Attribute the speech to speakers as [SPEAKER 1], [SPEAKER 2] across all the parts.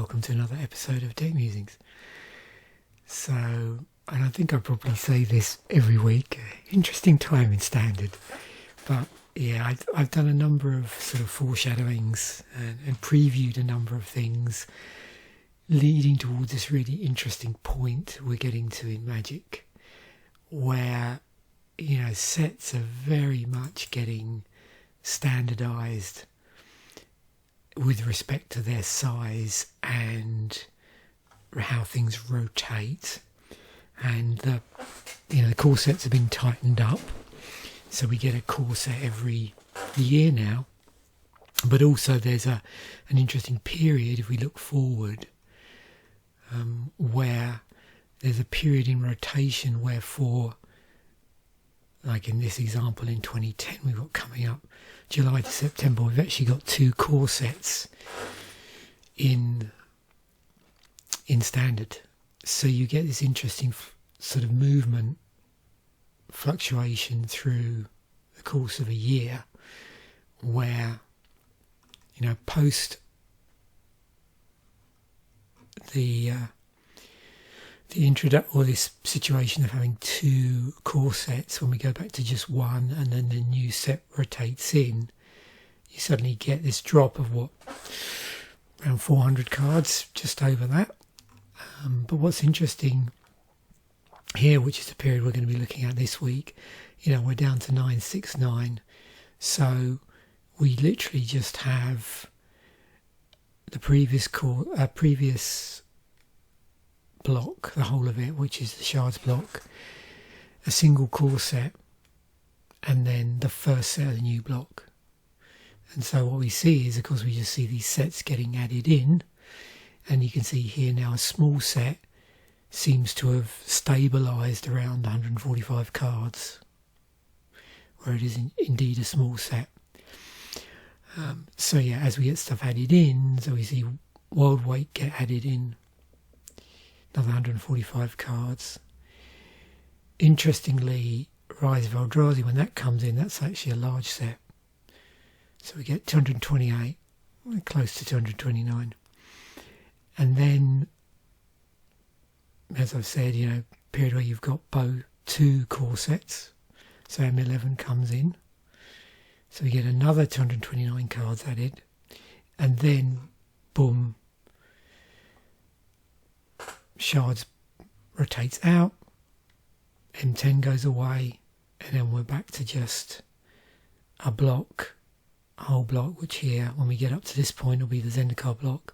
[SPEAKER 1] welcome to another episode of Deck Musings. So, and I think I probably say this every week, interesting time in Standard, but yeah, I've done a number of sort of foreshadowings and previewed a number of things leading towards this really interesting point we're getting to in Magic, where, you know, sets are very much getting standardized with respect to their size and how things rotate, and the core sets have been tightened up, so we get a core set every year now. But also there's an interesting period, if we look forward, where there's a period in rotation where, for like in this example in 2010, we've got coming up July to September, we've actually got 2 core sets in Standard. So you get this interesting sort of movement, fluctuation through the course of a year, where, you know, post this situation of having 2 core sets, when we go back to just one and then the new set rotates in, you suddenly get this drop of around 400 cards, just over that. But what's interesting here, which is the period we're going to be looking at this week, you know, we're down to 969, so we literally just have the previous block, the whole of it, which is the shards block, a single core set, and then the first set of the new block. And so what we see is, of course, we just see these sets getting added in, and you can see here now a small set seems to have stabilised around 145 cards, where it is indeed a small set. So yeah, as we get stuff added in, so we see World Weight get added in, another 145 cards. Interestingly, Rise of Eldrazi, when that comes in, that's actually a large set. So we get 228, close to 229. And then, as I've said, you know, period where you've got both 2 core sets. So M11 comes in. So we get another 229 cards added. And then, boom, shards rotates out, M10 goes away, and then we're back to just a block, a whole block, which here, when we get up to this point, will be the Zendikar block,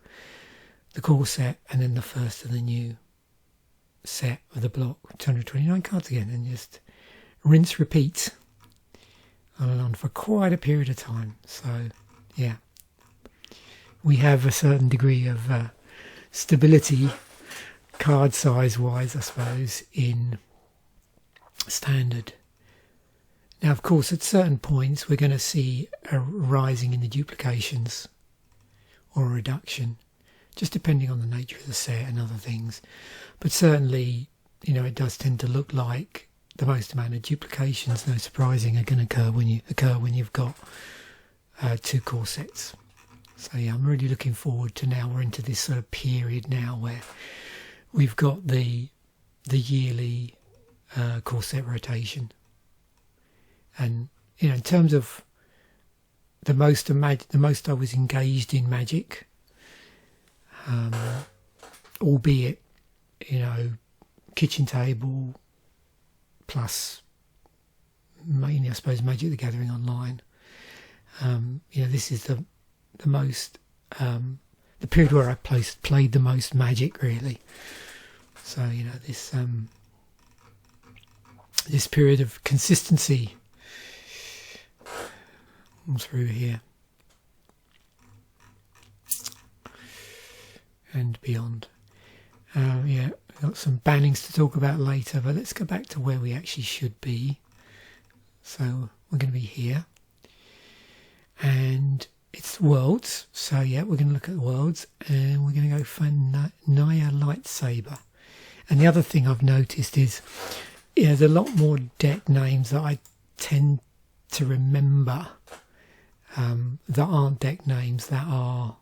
[SPEAKER 1] the core set, and then the first of the new set of the block, 229 cards again, and just rinse, repeat, on and on for quite a period of time. So, yeah, we have a certain degree of stability, card size wise, I suppose, in Standard. Now, of course, at certain points we're going to see a rising in the duplications or a reduction, just depending on the nature of the set and other things. But certainly, you know, it does tend to look like the most amount of duplications, no surprising, are going to occur when you've got 2 core sets. So yeah, I'm really looking forward to, now we're into this sort of period now where we've got the yearly core set rotation. And, you know, in terms of the most I was engaged in Magic, albeit, you know, kitchen table plus mainly, I suppose, Magic the Gathering online. You know, this is the most the period where I played the most Magic, really. So, you know, this period of consistency through here and beyond. Yeah, we've got some bannings to talk about later, but let's go back to where we actually should be. So we're going to be here, and it's Worlds. So yeah, we're going to look at the Worlds, and we're going to go for Naya Lightsaber. And the other thing I've noticed is, yeah, there's a lot more deck names that I tend to remember that aren't deck names that are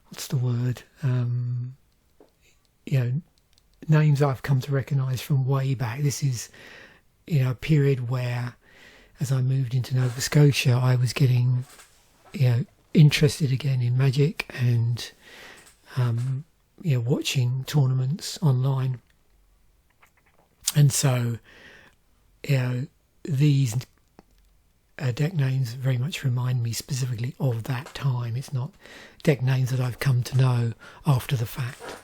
[SPEAKER 1] what's the word? You know, names I've come to recognise from way back. This is, you know, a period where, as I moved into Nova Scotia, I was getting, you know, interested again in Magic and, you know, watching tournaments online. And so, you know, these deck names very much remind me specifically of that time. It's not deck names that I've come to know after the fact.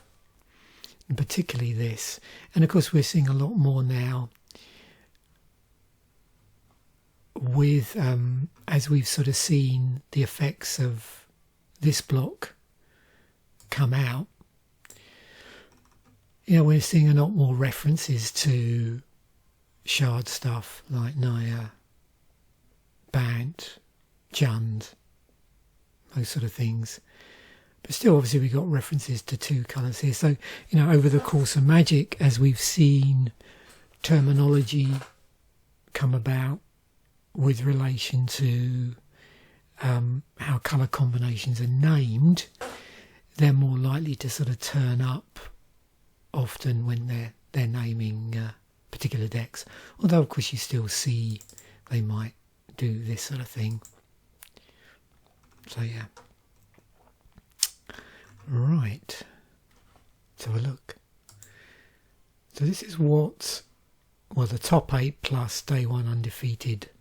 [SPEAKER 1] And particularly this. And of course we're seeing a lot more now with, as we've sort of seen the effects of this block come out, you know, we're seeing a lot more references to shard stuff like Naya, Bant, Jund, those sort of things. But still, obviously, we've got references to two colours here. So, you know, over the course of Magic, as we've seen terminology come about with relation to how colour combinations are named, they're more likely to sort of turn up often when they're naming particular decks. Although, of course, you still see they might do this sort of thing. So, yeah. Right, let's have a look. So this is what, well, the top 8 plus day 1 undefeated,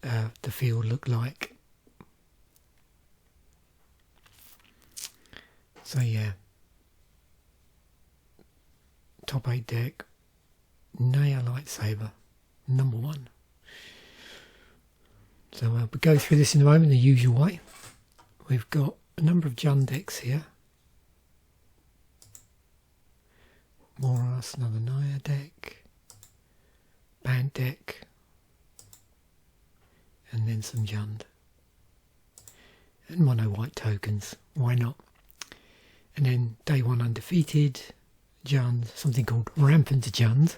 [SPEAKER 1] the field looked like. So yeah, top 8 deck, Naya Lightsaber, number 1. So we'll go through this in a moment the usual way. We've got a number of Jund decks here. Moras, another Naya deck, Bant deck, and then some Jund. And mono white tokens, why not? And then day 1 undefeated, Jund, something called Rampant Jund.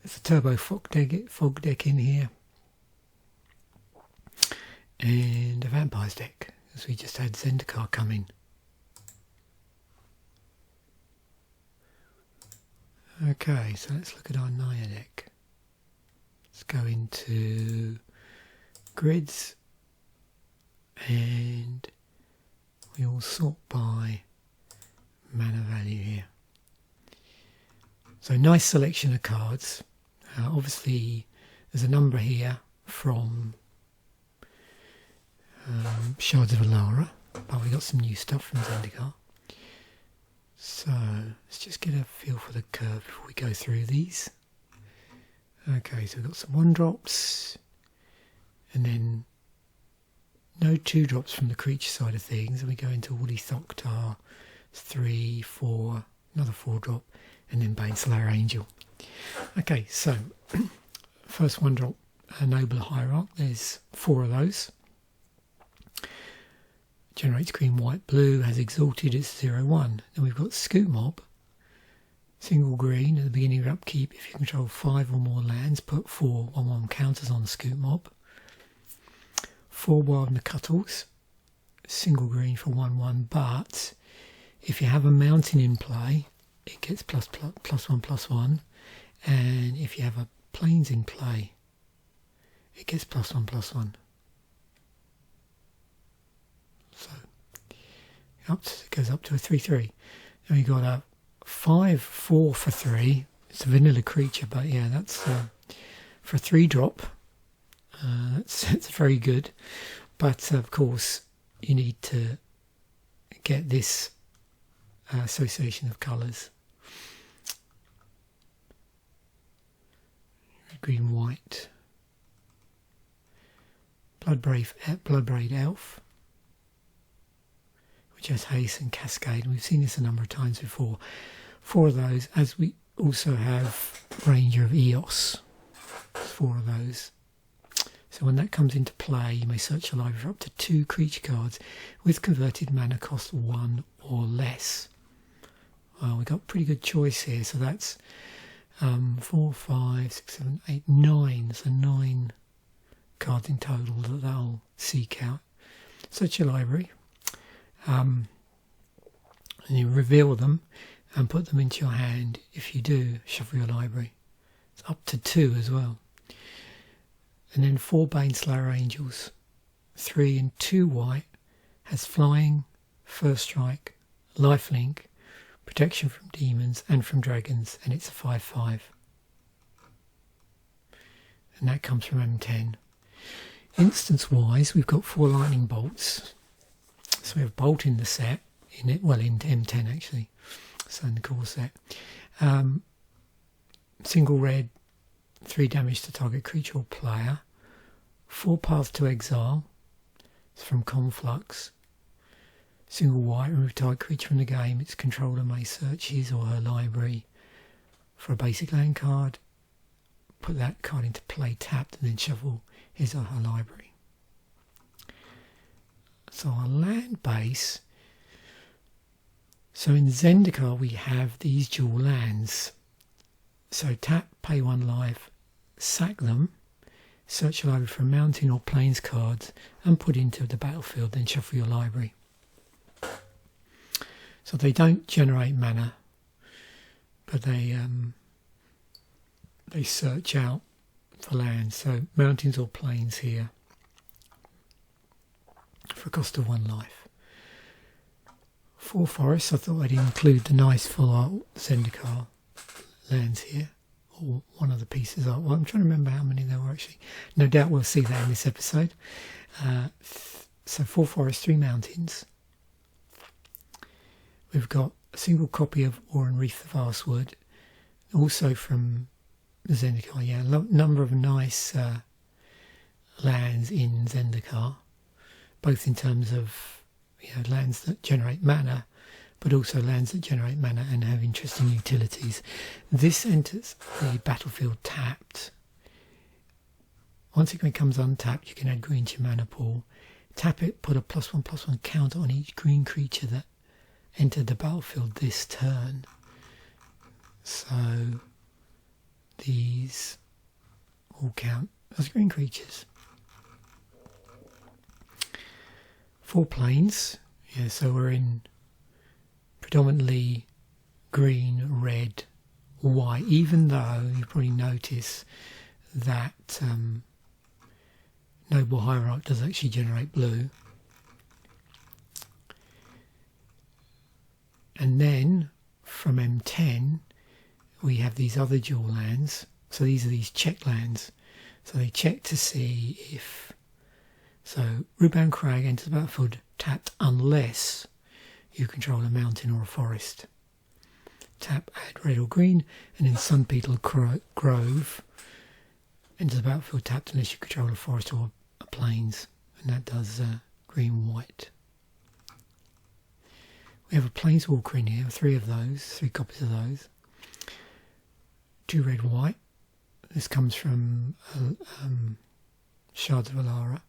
[SPEAKER 1] There's a turbo fog deck in here. And a vampires deck, as we just had Zendikar come in. Okay, so let's look at our Naya deck. Let's go into grids, and we will sort by mana value here. So nice selection of cards. Obviously there's a number here from Shards of Alara, but we got some new stuff from Zendikar. So let's just get a feel for the curve before we go through these. Okay, so we've got some 1-drops, and then no 2-drops from the creature side of things, and we go into Woolly Thoctar, 3, 4, another 4-drop, and then Baneslayer Angel. Okay, so first 1-drop, Noble Hierarch. There's 4 of those. Generates green, white, blue, has exalted, it's 0/1. Then we've got Scute Mob, single green at the beginning of your upkeep. If you control 5 or more lands, put 4 1/1 counters on Scute Mob. 4 Wild Nacatls, single green for 1/1, but if you have a mountain in play, it gets +1/+1, and if you have a plains in play, it gets +1/+1. So it goes up to a 3/3. Then we got a 5/4 for 3. It's a vanilla creature, but yeah, that's for a 3-drop. It's very good, but of course you need to get this association of colours. Green, white. Bloodbraid Elf, which has haste and cascade, and we've seen this a number of times before. 4 of those, as we also have Ranger of Eos. 4 of those. So when that comes into play, you may search your library for up to 2 creature cards with converted mana cost 1 or less. Well, we've got pretty good choice here, so that's 4, 5, 6, 7, 8, 9. So 9 cards in total that I'll seek out. Search your library. and you reveal them and put them into your hand. If you do, shuffle your library. It's up to 2 as well. And then 4 Baneslayer Angels, 3 and 2 white, has flying, first strike, lifelink, protection from demons and from dragons, and it's a 5/5. And that comes from M10. Instance wise, we've got 4 lightning bolts. So we have bolt in the set, in M10 actually, so in the core set. Single red, 3 damage to target creature or player. 4 path to exile, it's from Conflux. Single white, remove target creature from the game. Its controller may search his or her library for a basic land card, put that card into play tapped, and then shuffle his or her library. So our land base, so in Zendikar we have these dual lands. So tap, pay 1 life, sack them, search your library for a mountain or plains cards and put into the battlefield, then shuffle your library. So they don't generate mana, but they search out for lands. So mountains or plains here for a cost of 1 life. 4 forests. I thought I'd include the nice full art Zendikar lands here, or one of the pieces art. Well, I'm trying to remember how many there were actually. No doubt we'll see that in this episode. So 4 forests, 3 mountains. We've got a single copy of Oran-Rief the Vastwood, also from Zendikar. Yeah, number of nice lands in Zendikar, both in terms of lands that generate mana, but also lands that generate mana and have interesting utilities. This enters the battlefield tapped. Once it becomes untapped, you can add green to your mana pool. Tap it, put a +1/+1 counter on each green creature that entered the battlefield this turn. So these all count as green creatures. 4 plains. Yeah, so we're in predominantly green, red, white, even though you probably notice that Noble Hierarch does actually generate blue. And then from M10 we have these other dual lands. So these are these check lands. So they check to see if... So Rootbound Crag enters the battlefield tapped unless you control a mountain or a forest. Tap, add red or green, and then Sunpetal Grove enters the battlefield tapped unless you control a forest or a plains, and that does green, white. We have a planeswalker in here, 3 of those, 3 copies of those. 2 red, white. This comes from Shards of Alara.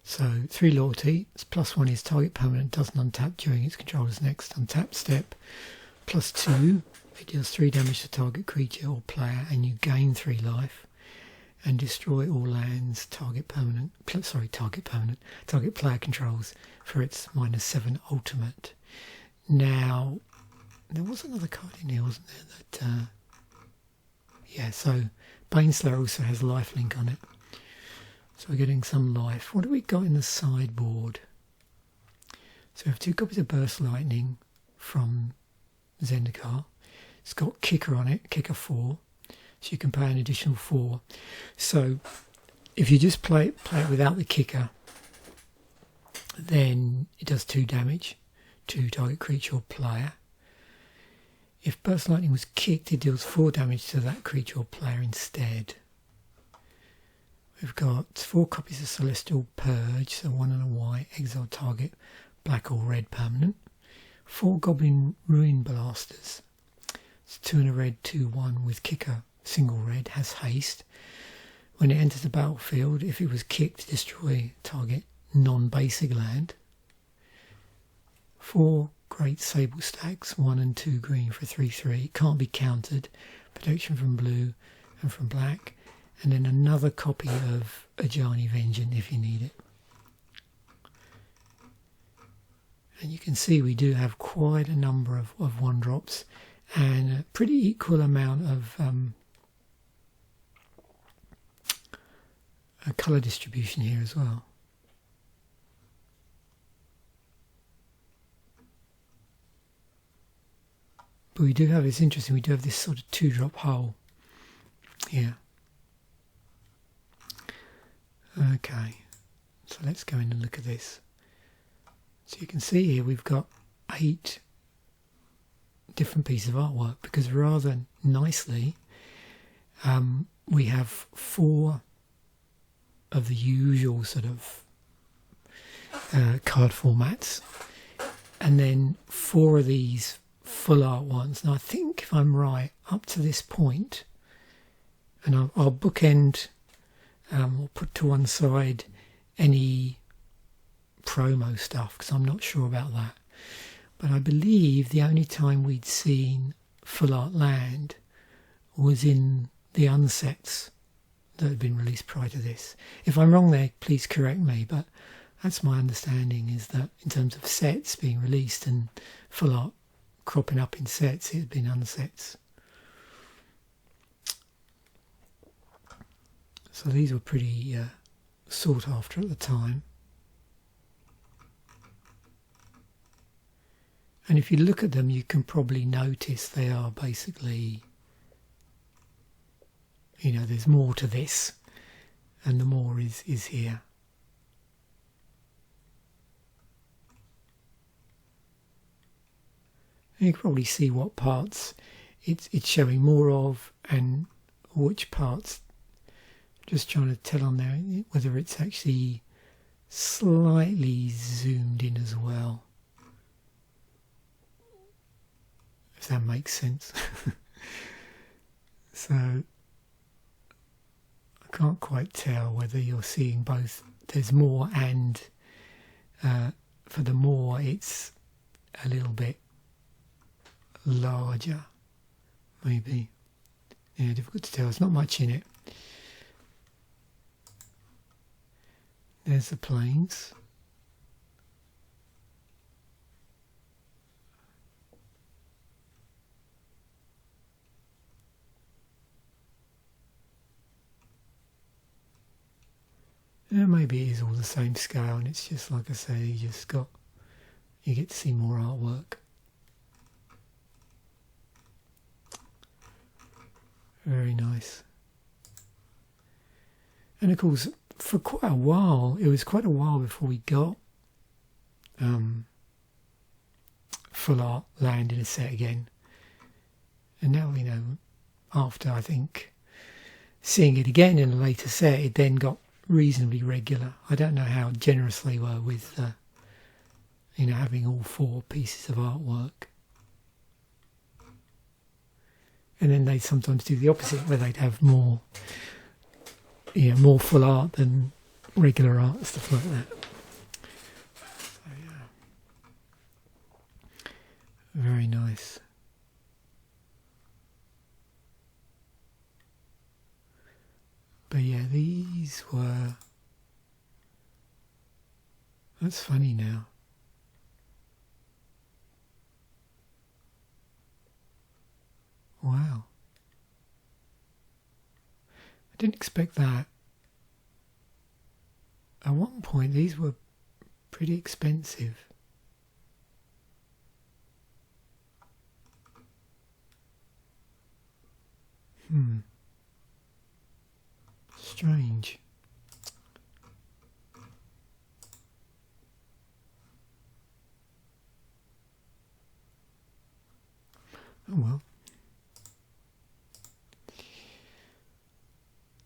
[SPEAKER 1] So 3 loyalty, its +1 is target permanent doesn't untap during its controller's next untap step. +2, it deals 3 damage to target creature or player and you gain 3 life. And destroy all lands target player controls for its -7 ultimate. Now, there was another card in here, wasn't there? That yeah, so Baneslayer also has lifelink on it. So we're getting some life. What do we got in the sideboard? So we have 2 copies of Burst Lightning from Zendikar. It's got Kicker on it, Kicker 4. So you can pay an additional 4. So if you just play it without the Kicker, then it does 2 damage to target creature or player. If Burst Lightning was kicked, it deals 4 damage to that creature or player instead. We've got 4 copies of Celestial Purge, so 1 and a white, exile target, black or red permanent. 4 Goblin Ruinblasters. It's 2 and a red, 2/1 with Kicker, single red, has haste. When it enters the battlefield, if it was kicked, destroy target non-basic land. 4 great Sable Stags, 1 and 2 green for 3/3. Can't be countered. Protection from blue and from black. And then another copy of Ajani Vengeant if you need it. And you can see we do have quite a number of 1-drops and a pretty equal amount of a colour distribution here as well. But we do have, it's interesting, we do have this sort of 2-drop hole here. Okay, so let's go in and look at this. So you can see here we've got 8 different pieces of artwork, because rather nicely we have 4 of the usual sort of card formats, and then 4 of these full art ones. Now I think, if I'm right, up to this point, and I'll bookend or put to one side any promo stuff because I'm not sure about that, but I believe the only time we'd seen full art land was in the unsets that had been released prior to this. If I'm wrong there, please correct me, but that's my understanding, is that in terms of sets being released and full art cropping up in sets, it had been unsets. So these were pretty sought after at the time. And if you look at them, you can probably notice they are basically, you know, there's more to this, and the more is here. And you can probably see what parts it's showing more of, and which parts. Just trying to tell on there whether it's actually slightly zoomed in as well, if that makes sense. So I can't quite tell whether you're seeing both. There's more, and for the more it's a little bit larger, maybe. Yeah, difficult to tell. There's not much in it. There's the plains. Yeah, maybe it is all the same scale, and it's just, like I say, you get to see more artwork. Very nice. And of course, for quite a while, it was quite a while before we got full art land in a set again. And now, you know, after I think seeing it again in a later set, it then got reasonably regular. I don't know how generous they were with, you know, having all 4 pieces of artwork. And then they'd sometimes do the opposite, where they'd have more, you know, more full art than regular art and stuff like that. So yeah, very nice. But yeah, these were. That's funny now. Wow. I didn't expect that. At one point, these were pretty expensive. Strange. Oh well.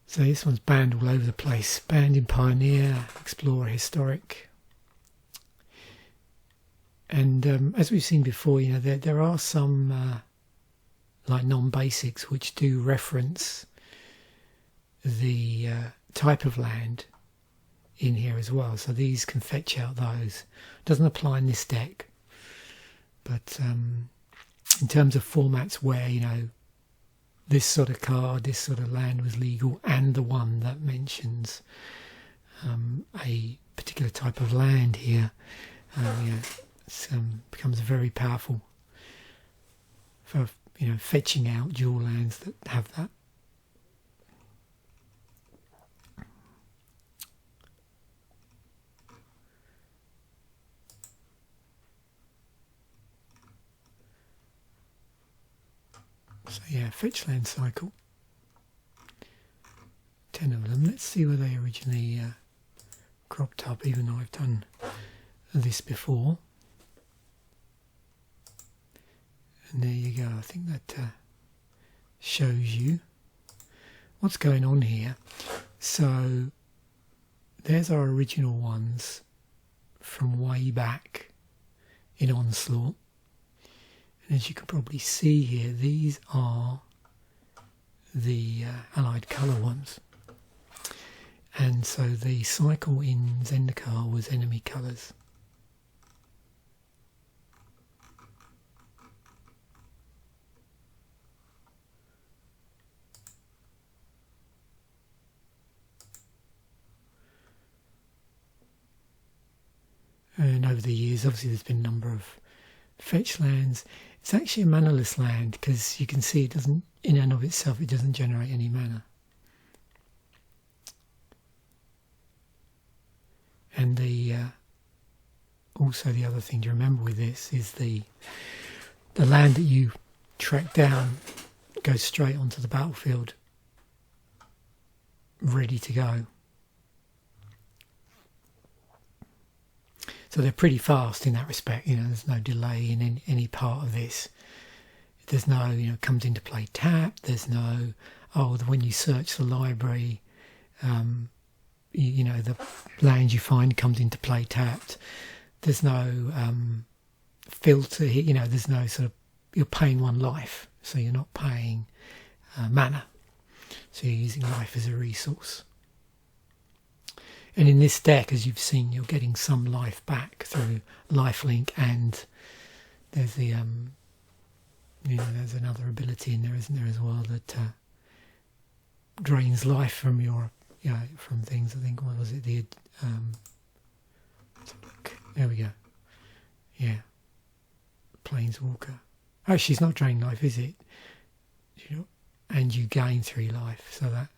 [SPEAKER 1] So this one's banned all over the place. Banned in Pioneer, Explorer, Historic. And as we've seen before, you know, there are some like non-basics which do reference the type of land in here as well. So these can fetch out those. Doesn't apply in this deck. But in terms of formats where, you know, this sort of card, this sort of land was legal, and the one that mentions a particular type of land here, yeah, It becomes very powerful for, you know, fetching out dual lands that have that. So yeah, fetch land cycle. 10 of them. Let's see where they originally cropped up, even though I've done this before. And there you go. I think that shows you what's going on here. So there's our original ones from way back in Onslaught. And as you can probably see here, these are the allied colour ones. And so the cycle in Zendikar was enemy colours. And over the years, obviously there's been a number of fetch lands. It's actually a manaless land because you can see it doesn't, in and of itself, it doesn't generate any mana. And the also the other thing to remember with this is the land that you track down goes straight onto the battlefield, ready to go. So they're pretty fast in that respect. You know, there's no delay in any part of this. There's no, you know, comes into play tap. There's no, oh, when you search the library, you know, the land you find comes into play tapped. There's no filter here. You know, there's no sort of, you're paying one life, so you're not paying mana. So you're using life as a resource. And in this deck, as you've seen, you're getting some life back through lifelink, and there's the, you know, there's another ability in there, isn't there, as well, that drains life from your, you know, from things. I think, what was it? The, let's have a look. There we go. Yeah, Planeswalker. Oh, she's not draining life, is it? And you gain 3 life, so that.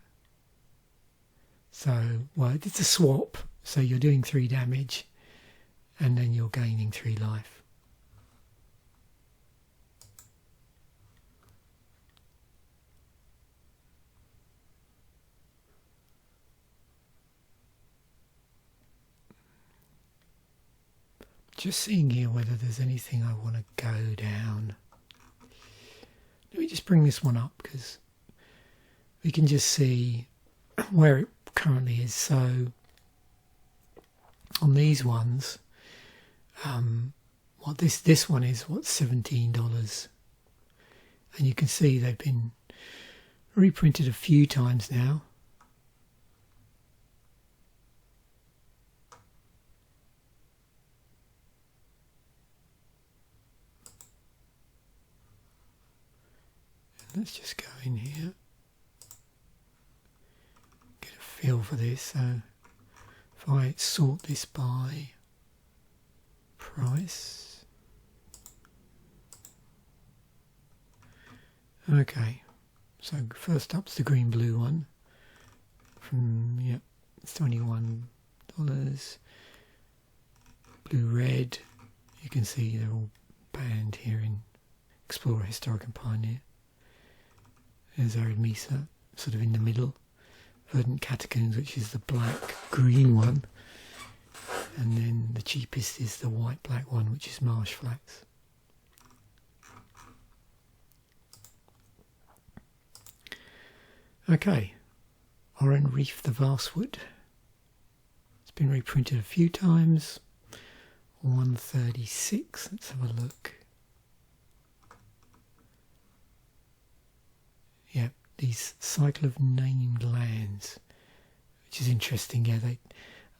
[SPEAKER 1] So, well, it's a swap, so you're doing 3 damage, and then you're gaining 3 life. Just seeing here whether there's anything I want to go down. Let me just bring this one up, because we can just see where it currently is. So on these ones, what this one is, what, $17, and you can see they've been reprinted a few times now. Let's just go in here, get a feel for this. So if I sort this by price, okay, so first up's the green blue one from, yep, it's $21. Blue red, you can see they're all banned here in Explorer, Historic and Pioneer. There's Arid Mesa, sort of in the middle. Verdant Catacombs, which is the black-green one. And then the cheapest is the white-black one, which is Marsh Flats. Okay. Oran-Rief the Vastwood. It's been reprinted a few times. 136. Let's have a look. Yeah, these cycle of named lands, which is interesting. Yeah,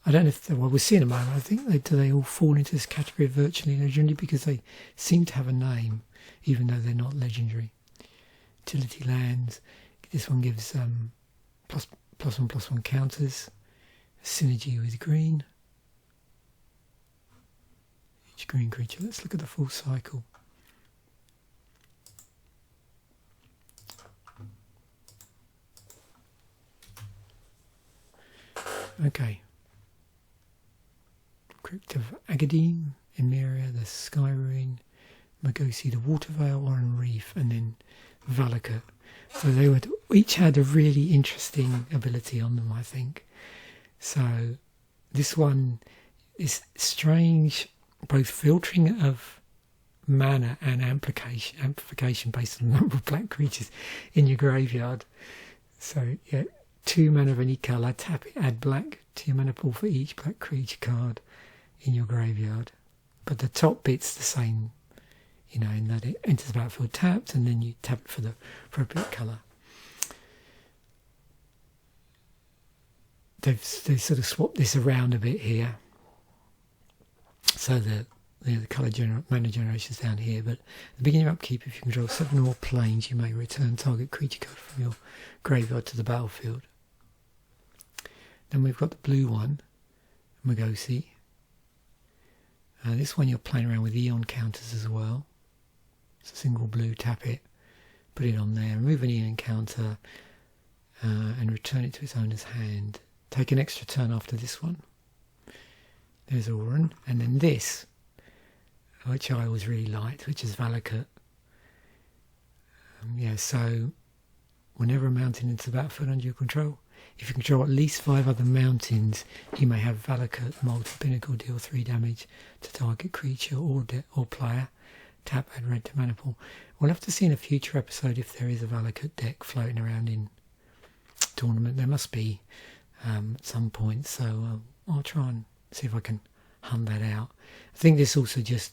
[SPEAKER 1] I don't know if well, we'll see in a moment. I think they all fall into this category of virtually legendary because they seem to have a name, even though they're not legendary. Utility lands. This one gives +1/+1 counters. Synergy with green. Each green creature. Let's look at the full cycle. Okay. Crypt of Agadim, Emeria, the Sky Ruin, Magosi, the Watervale, Oran-Rief, and then Valakut. So they would each had a really interesting ability on them, I think. So this one is strange, both filtering of mana and amplification based on the number of black creatures in your graveyard. So yeah, 2 mana of any colour, tap it, add black to your mana pool for each black creature card in your graveyard. But the top bit's the same, you know, in that it enters the battlefield tapped and then you tap it for the appropriate colour. They've sort of swapped this around a bit here. So the colour mana generation's down here, but at the beginning of upkeep, if you control 7 or more planes, you may return target creature card from your graveyard to the battlefield. Then we've got the blue one, Magosi. This one you're playing around with Eon counters as well. It's a single blue, tap it, put it on there, remove an Eon counter, and return it to its owner's hand. Take an extra turn after this one. There's Oran, and then this, which I always really liked, which is Valakut. Yeah, so whenever a mountain enters the battlefield under your control, if you control at least 5 other mountains, you may have Valakut multi-pinnacle deal 3 damage to target creature or player. Tap, add red to mana pool. We'll have to see in a future episode if there is a Valakut deck floating around in tournament. There must be at some point, so I'll try and see if I can hunt that out. I think this also just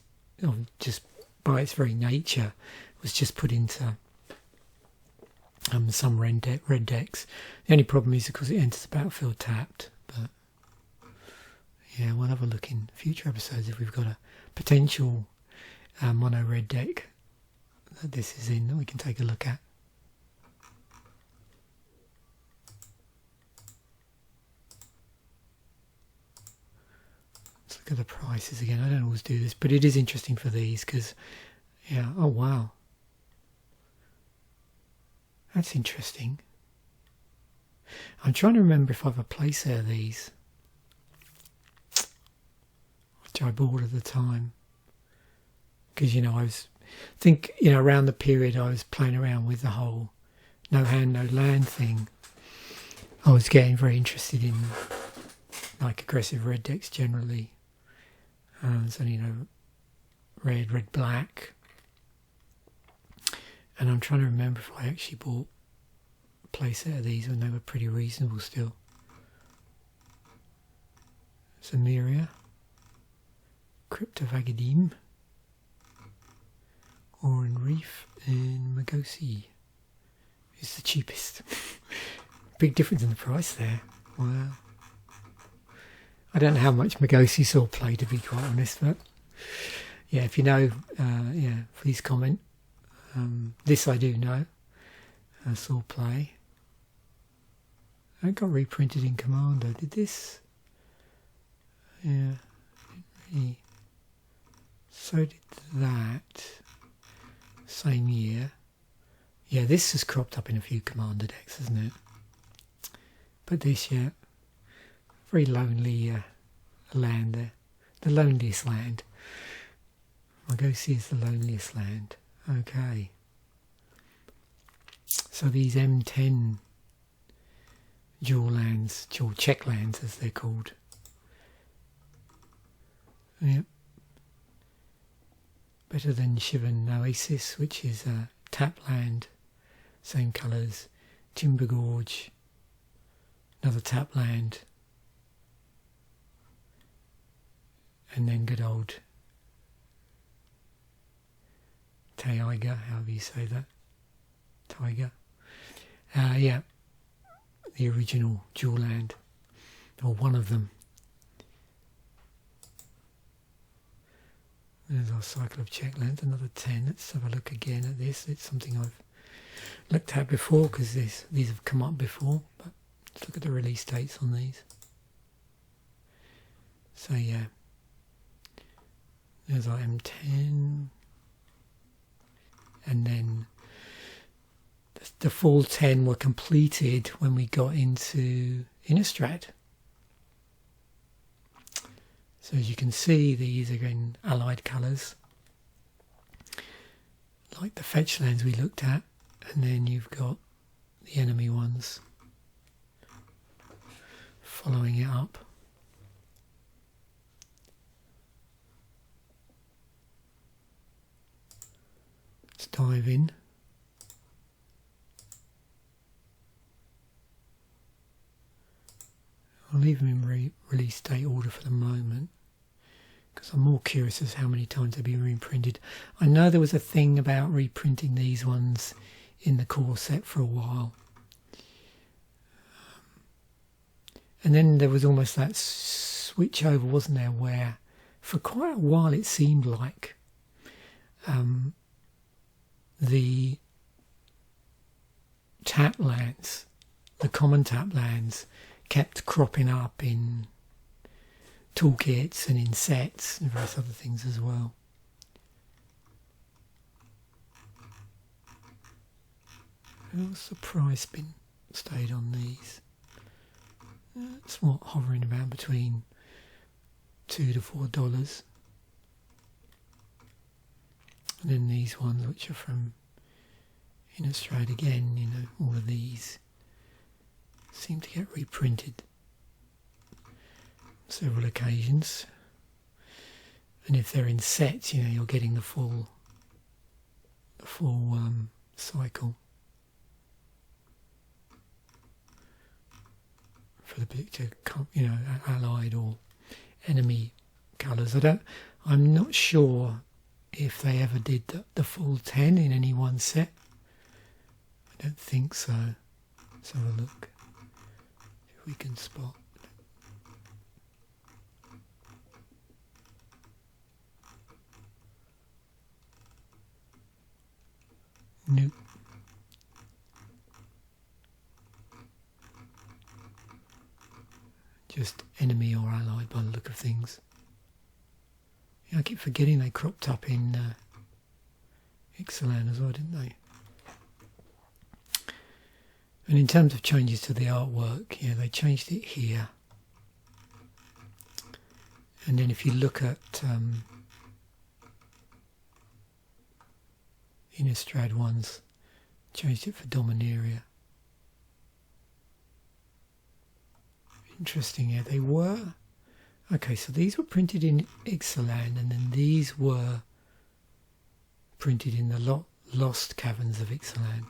[SPEAKER 1] by its very nature was just put into some red decks. The only problem is, of course, it enters the battlefield tapped. But yeah, we'll have a look in future episodes if we've got a potential mono red deck that this is in that we can take a look at. Let's look at the prices again. I don't always do this, but it is interesting for these because, yeah, oh wow. That's interesting. I'm trying to remember if I've a place there these, which I bought at the time. Because, you know, around the period I was playing around with the whole no hand, no land thing, I was getting very interested in like aggressive red decks generally. So, you know, red, black. And I'm trying to remember if I actually bought a playset of these when they were pretty reasonable still. Zemeria, Crypt of Agadim, Oran-Rief, and Magosi is the cheapest. Big difference in the price there. Wow. I don't know how much Magosi saw play, to be quite honest, but yeah, if you know, please comment. This I do know. I saw play. It got reprinted in Commander. Did this? Yeah. Really. So did that. Same year. Yeah, this has cropped up in a few Commander decks, hasn't it? But this, yeah. Very lonely land there. The loneliest land. Magosi is the loneliest land. Okay. So these M10 dual check lands as they're called. Yep. Better than Shivan Oasis, which is a tap land, same colours. Timber Gorge, another tap land. And then good old Taiga, however you say that. Tiger. Yeah, the original dual land, or one of them. There's our cycle of check lands, another 10. Let's have a look again at this. It's something I've looked at before because these have come up before, but let's look at the release dates on these. So yeah, There's our M10. And then the full 10 were completed when we got into Innistrad. So as you can see, these are in allied colours, like the fetch lands we looked at, and then you've got the enemy ones following it up. Let's dive in. I'll leave them in release date order for the moment, because I'm more curious as how many times they've been reprinted. I know there was a thing about reprinting these ones in the core set for a while. And then there was almost that switch over, wasn't there, where for quite a while it seemed like the tap lands, the common tap lands, kept cropping up in toolkits and in sets and various other things as well. How's the price been stayed on these? It's what, hovering around between $2 to $4. And then these ones, which are from Innistrad again, you know, all of these seem to get reprinted on several occasions. And if they're in sets, you know, you're getting the full cycle for the particular, you know, allied or enemy colours. I'm not sure if they ever did the full 10 in any one set. I don't think so. Let's have a look if we can spot. Nope. Just enemy or allied by the look of things. Yeah, I keep forgetting they cropped up in Exile as well, didn't they? And in terms of changes to the artwork, yeah, they changed it here. And then if you look at Innistrad ones, changed it for Dominaria. Interesting, yeah, they were. Okay, so these were printed in Ixalan, and then these were printed in the Lost Caverns of Ixalan.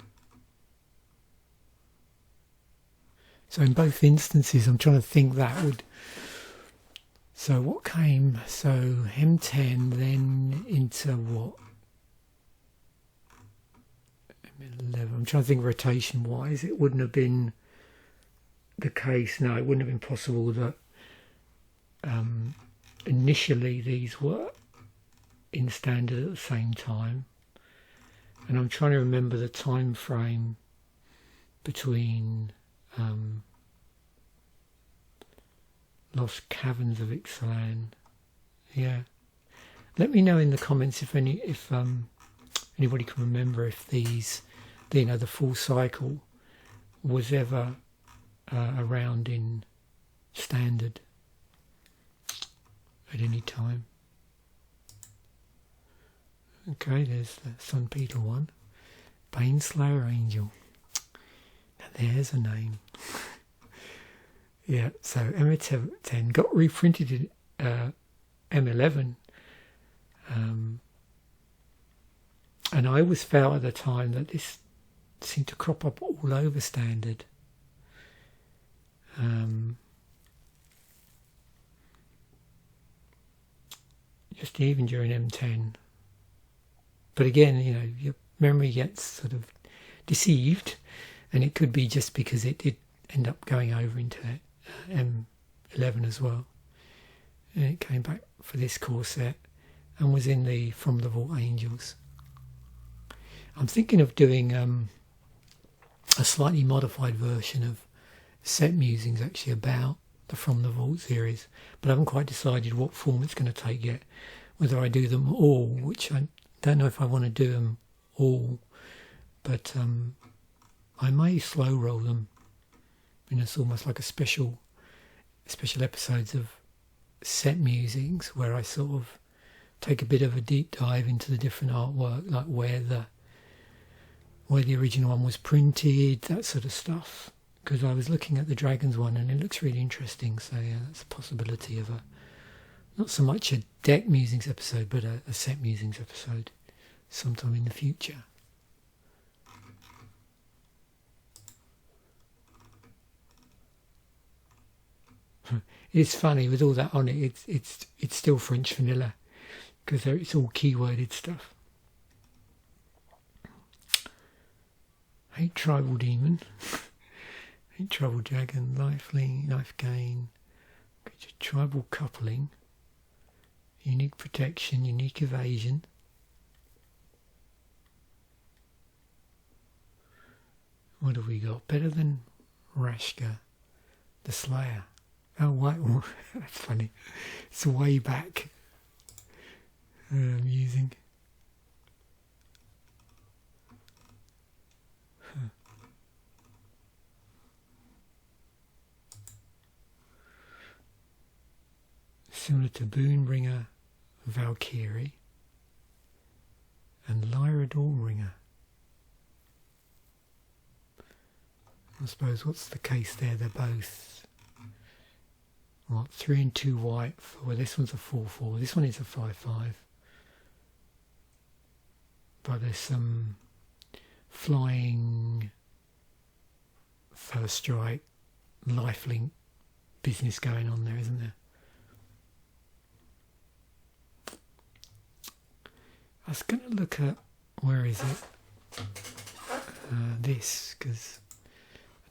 [SPEAKER 1] So in both instances, I'm trying to think that would... So what came? So M10, then into what? M11. I'm trying to think rotation-wise. It wouldn't have been the case. No, it wouldn't have been possible that initially these were in standard at the same time. And I'm trying to remember the time frame between Lost Caverns of Ixalan. Yeah. Let me know in the comments if anybody can remember if these, you know, the full cycle was ever around in standard at any time. Okay, there's the Sunpetal one. Baneslayer Angel. Now there's a name. Yeah, so M10 got reprinted in M11. And I always felt at the time that this seemed to crop up all over standard. Just even during M10. But again, you know, your memory gets sort of deceived, and it could be just because it did end up going over into M11 as well. And it came back for this core set and was in the From the Vault Angels. I'm thinking of doing a slightly modified version of set musings actually about the From the Vault series, but I haven't quite decided what form it's going to take yet. whether I do them all, which I don't know if I want to do them all, but I may slow roll them. You know, it's almost like a special episodes of set musings where I sort of take a bit of a deep dive into the different artwork, like where the original one was printed, that sort of stuff. Because I was looking at the Dragons one and it looks really interesting, so yeah, that's a possibility of not so much a deck musings episode, but a set musings episode sometime in the future. It's funny with all that on it. It's still French vanilla because it's all keyworded stuff. Hate Tribal Demon, Hate Tribal Dragon, Lifelink, Life Gain, Tribal Coupling, Unique Protection, Unique Evasion. What have we got? Better than Rashka, the Slayer. Oh, wait, that's funny. It's way back. I'm using. Similar to Boonbringer, Valkyrie, and Lyra Dawnbringer. I suppose what's the case there? They're both. What, 3 and 2 white. Well, this one's a 4/4. This one is a 5/5. But there's some flying first strike, lifelink business going on there, isn't there? I was going to look at, where is it? This, because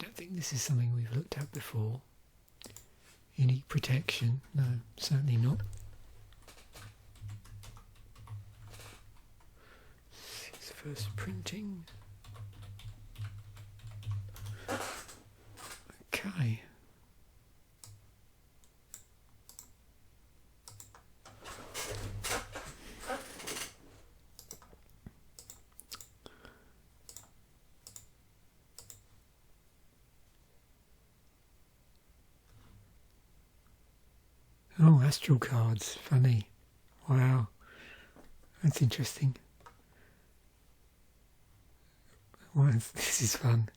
[SPEAKER 1] I don't think this is something we've looked at before. Unique Protection, no, certainly not. It's first printing. Okay. Oh, astral cards, funny. Wow, that's interesting. Well, this is fun.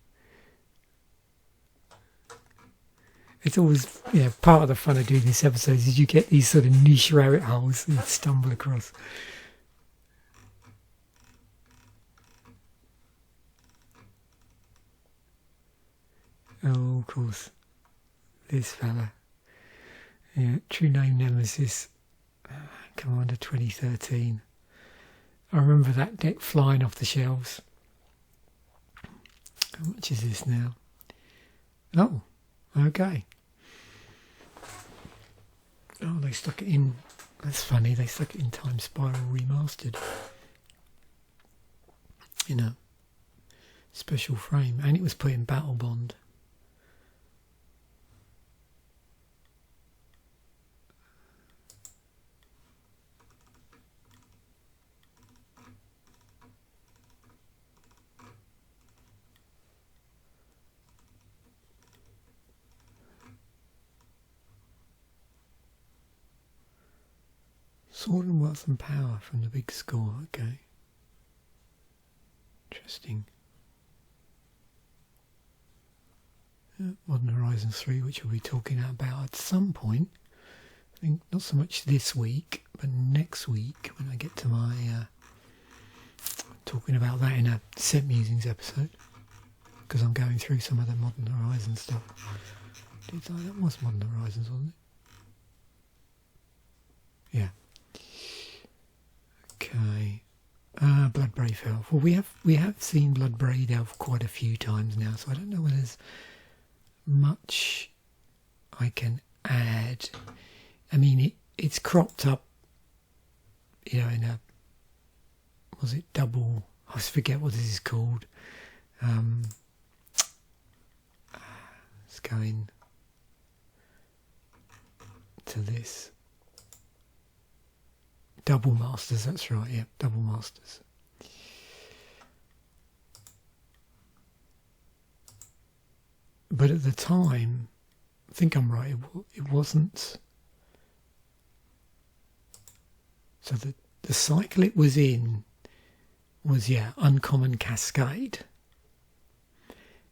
[SPEAKER 1] It's always, yeah, part of the fun of doing these episodes is you get these sort of niche rabbit holes that you stumble across. Oh, of course, this fella. Yeah, True Name Nemesis, Commander 2013. I remember that deck flying off the shelves. How much is this now? Oh, okay. Oh, they stuck it in. That's funny, they stuck it in Time Spiral Remastered. In a special frame. And it was put in Battle Bond. Sword and Wealth and Power from the Big Score, okay. Interesting. Modern Horizons 3, which we'll be talking about at some point. I think not so much this week, but next week when I get to my talking about that in a set musings episode, because I'm going through some of the Modern Horizons stuff. That was Modern Horizons, wasn't it? Yeah. Okay. Bloodbraid Elf. Well, we have seen Bloodbraid Elf quite a few times now, so I don't know whether there's much I can add. I mean, it's cropped up, you know, in a, was it double? I forget what this is called. Let's go in to this. double masters, that's right, yeah, double masters. But at the time, I think I'm right, it wasn't. So the cycle it was in was, yeah, Uncommon Cascade.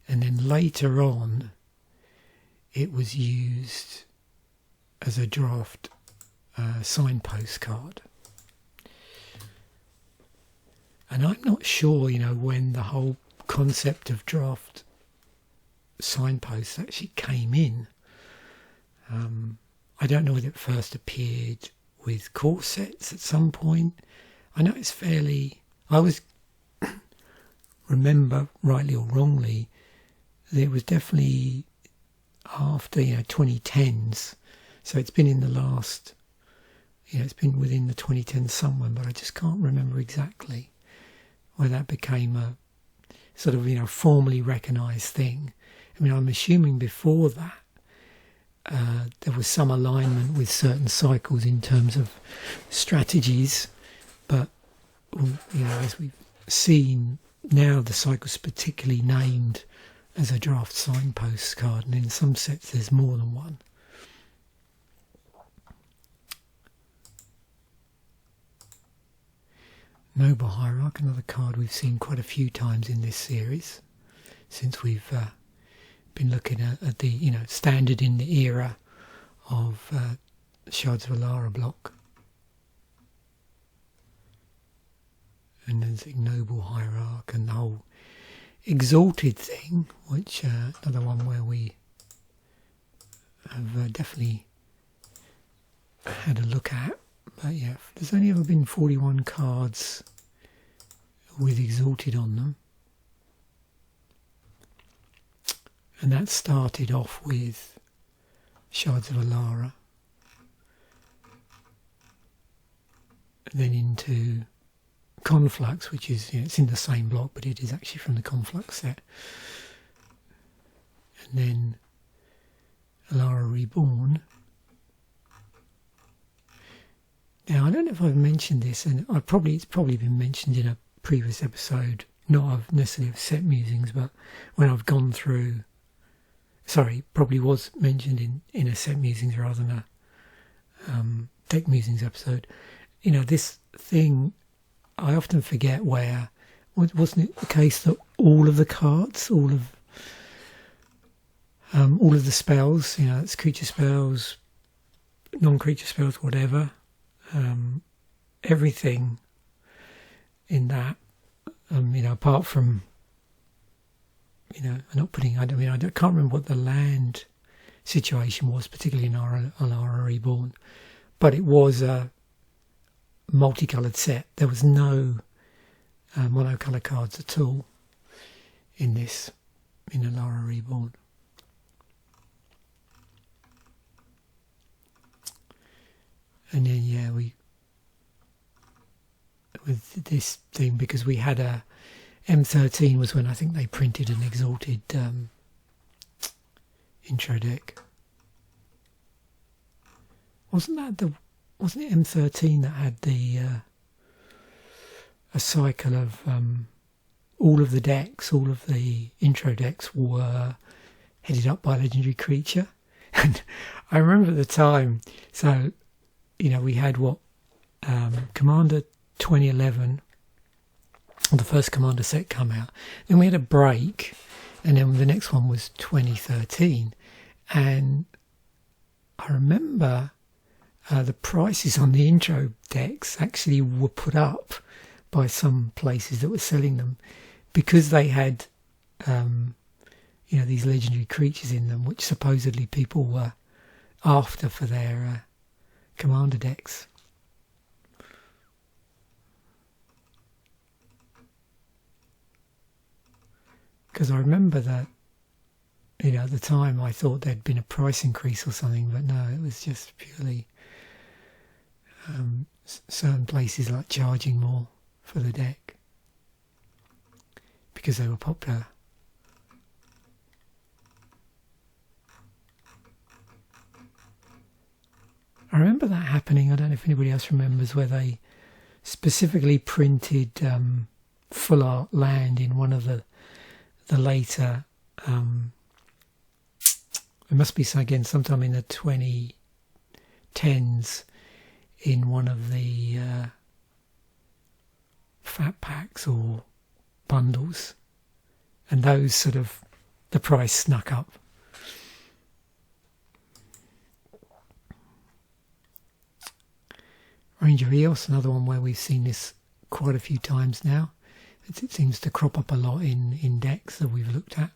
[SPEAKER 1] And then later on, it was used as a draft signpost card. And I'm not sure, you know, when the whole concept of draft signposts actually came in. I don't know whether it first appeared with core sets at some point. I know it's fairly... I always remember, rightly or wrongly, that it was definitely after, you know, 2010s. So it's been in the last... You know, it's been within the 2010s somewhere, but I just can't remember exactly where that became a sort of, you know, formally recognised thing. I mean, I'm assuming before that there was some alignment with certain cycles in terms of strategies, but, you know, as we've seen now, the cycle's particularly named as a draft signpost card, and in some sets there's more than one. Noble Hierarch, another card we've seen quite a few times in this series, since we've been looking at the, you know, standard in the era of Shards of Alara block. And then the Noble Hierarch and the whole Exalted thing, which another one where we have definitely had a look at. But yeah, there's only ever been 41 cards with Exalted on them. And that started off with Shards of Alara. Then into Conflux, which is, you know, it's in the same block, but it is actually from the Conflux set. And then Alara Reborn. Now, I don't know if I've mentioned this, and it's probably been mentioned in a previous episode, not of necessarily of set musings, but when I've gone through, sorry, probably was mentioned in a set musings rather than a deck musings episode. You know, this thing, I often forget where, wasn't it the case that all of the cards, all of the spells, you know, it's creature spells, non-creature spells, whatever, everything in that, you know, apart from, you know, I can't remember what the land situation was, particularly in Alara Reborn, but it was a multicoloured set. There was no monocolour cards at all in this, in Alara Reborn. And then, yeah, with this thing, because we had a M13 was when I think they printed an Exalted intro deck. Wasn't it M13 that had the a cycle of all of the decks, all of the intro decks were headed up by a legendary creature? And I remember at the time, so, you know, we had Commander 2011, the first Commander set come out. Then we had a break, and then the next one was 2013. And I remember the prices on the intro decks actually were put up by some places that were selling them because they had, you know, these legendary creatures in them, which supposedly people were after for their Commander decks. Because I remember that, you know, at the time I thought there'd been a price increase or something, but no, it was just purely certain places like charging more for the deck because they were popular. I remember that happening. I don't know if anybody else remembers where they specifically printed full art land in one of the later. It must be again sometime in the 2010s in one of the fat packs or bundles, and those sort of the price snuck up. Ranger of Eos, another one where we've seen this quite a few times now. It seems to crop up a lot in decks that we've looked at.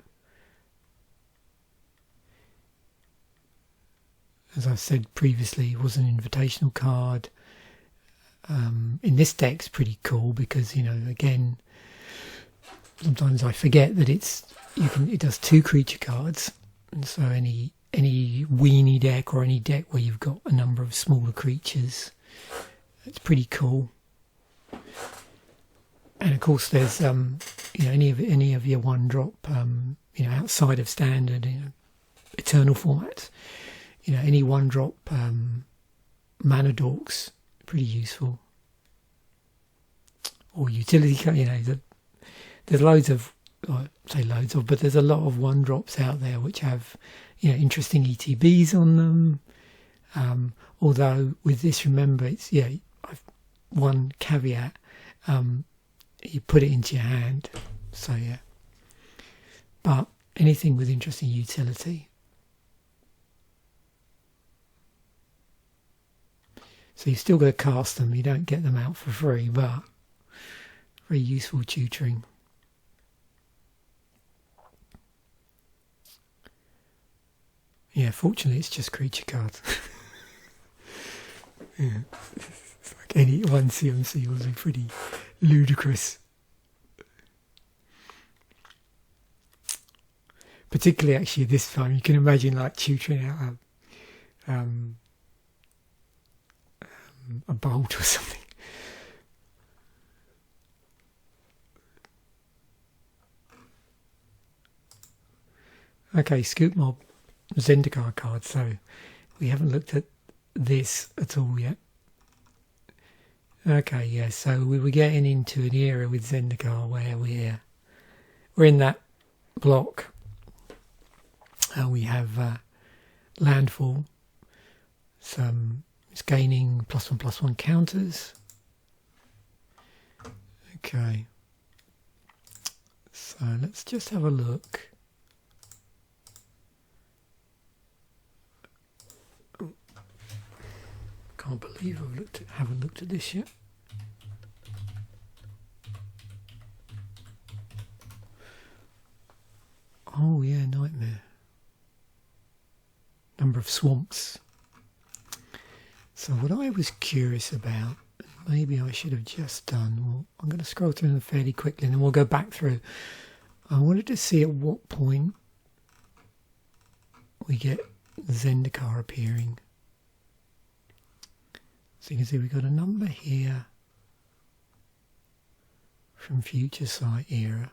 [SPEAKER 1] As I've said previously, it was an invitational card. In this deck's pretty cool because, you know, again, sometimes I forget that it does 2 creature cards, and so any weenie deck or any deck where you've got a number of smaller creatures, it's pretty cool. And of course, there's you know, any of your 1-drop you know, outside of standard, you know, eternal formats. You know, any 1-drop mana dorks, pretty useful. Or utility, you know, there's loads of, I say loads of, but there's a lot of 1-drops out there which have, you know, interesting ETBs on them. Although with this, remember, it's, yeah, one caveat, you put it into your hand, so yeah. But anything with interesting utility. So you've still got to cast them, you don't get them out for free, but very useful tutoring. Yeah, fortunately it's just creature cards. Yeah. It's like any one CMC will be pretty ludicrous. Particularly actually this time, you can imagine like tutoring out a bolt or something. Okay, Scute Mob, Zendikar card. So we haven't looked at this at all yet. Okay, yeah. So we were getting into an era with Zendikar where we're in that block. We have landfall. It's gaining +1/+1 counters. Okay. So let's just have a look. Can't believe haven't looked at this yet. Oh yeah, nightmare. Number of swamps. So what I was curious about, maybe I should have just done, well, I'm going to scroll through them fairly quickly and then we'll go back through. I wanted to see at what point we get Zendikar appearing. So you can see we've got a number here from Future Sight era,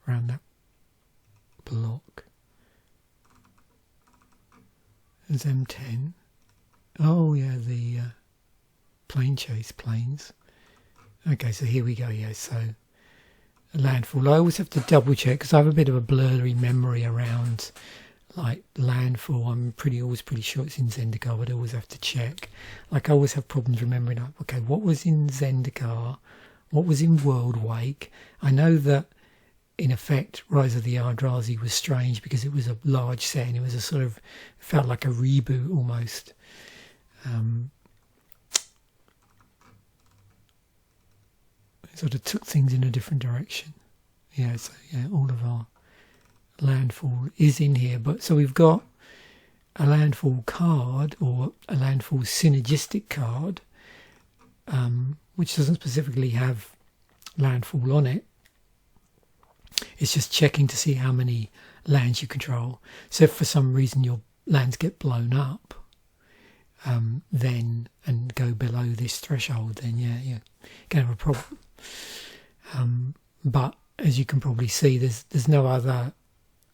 [SPEAKER 1] around that block. There's M10. Oh yeah, the plane chase planes. Okay, so here we go, yeah, so landfall. I always have to double check because I have a bit of a blurry memory around like landfall. I'm always pretty sure it's in Zendikar, but I always have to check. Like I always have problems remembering, like, okay, what was in Zendikar? What was in World Wake? I know that in effect Rise of the Eldrazi was strange because it was a large set and it was a sort of, felt like a reboot almost. It sort of took things in a different direction. Yeah, so yeah, all of our landfall is in here, but so we've got a landfall card or a landfall synergistic card, which doesn't specifically have landfall on it. It's just checking to see how many lands you control. So if for some reason your lands get blown up, then and go below this threshold, then yeah, you can have a problem. But as you can probably see, there's no other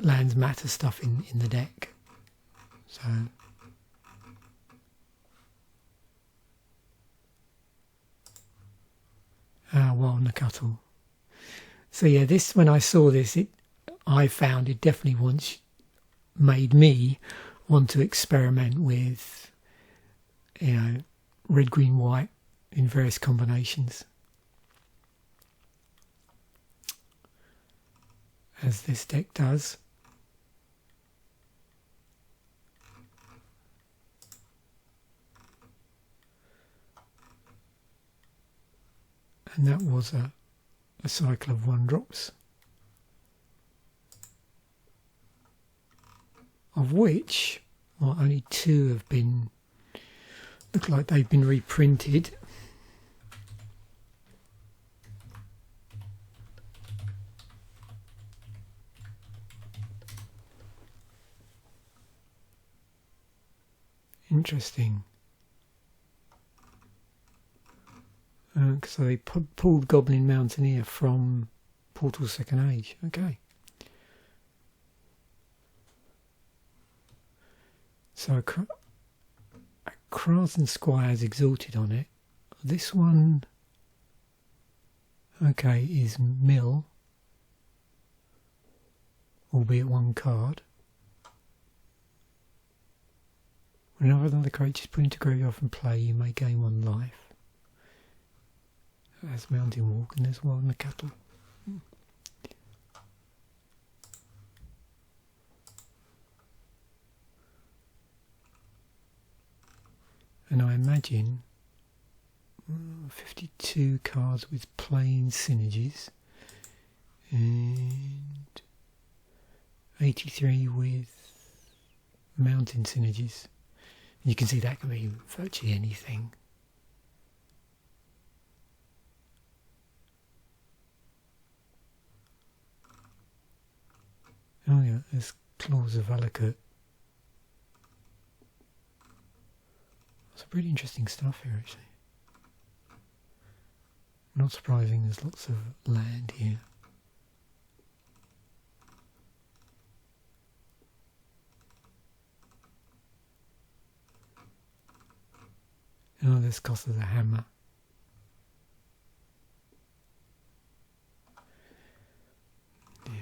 [SPEAKER 1] lands matter stuff in the deck. So Wild Nacatl. So yeah, this, when I saw this, I found it definitely once made me want to experiment with, you know, red, green, white in various combinations, as this deck does. And that was a cycle of 1-drops, of which, well, only 2 have been, look like they've been reprinted. Interesting. So they pulled Goblin Mountaineer from Portal Second Age. Okay. So a Krasen Squire's Exalted on it. This one, okay, is mill, albeit 1 card. Whenever another creature is put into graveyard from play, you may gain 1 life. There's Mountain Walk and there's Wild Nacatl. And I imagine 52 cards with plain synergies and 83 with mountain synergies. You can see that can be virtually anything. Oh yeah, there's Claws of Valakut. Some pretty interesting stuff here, actually. Not surprising, there's lots of land here. Oh, there's Cost of the Hammer. Yeah.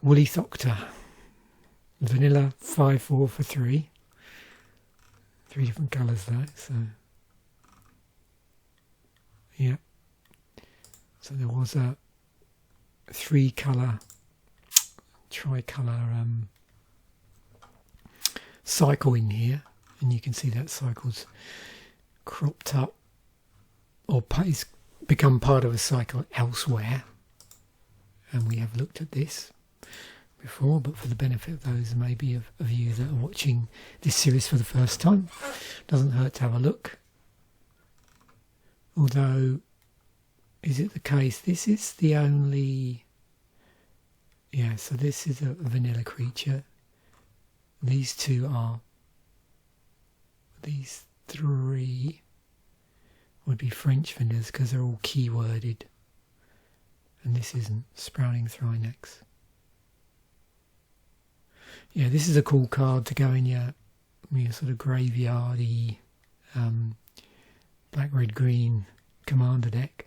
[SPEAKER 1] Woolly Thoctar. Vanilla 5/4 for 3. 3 different colours though, so yeah. So there was a 3-colour tricolour cycle in here, and you can see that cycle's cropped up or it's become part of a cycle elsewhere, and we have looked at this before, but for the benefit of those maybe of you that are watching this series for the first time, doesn't hurt to have a look. Although, is it the case this is the only, yeah, so this is a vanilla creature, these 2 are, these 3 would be French vanillas because they're all keyworded, and this isn't. Sprouting Thrynax. Yeah, this is a cool card to go in your sort of graveyardy black, red, green commander deck.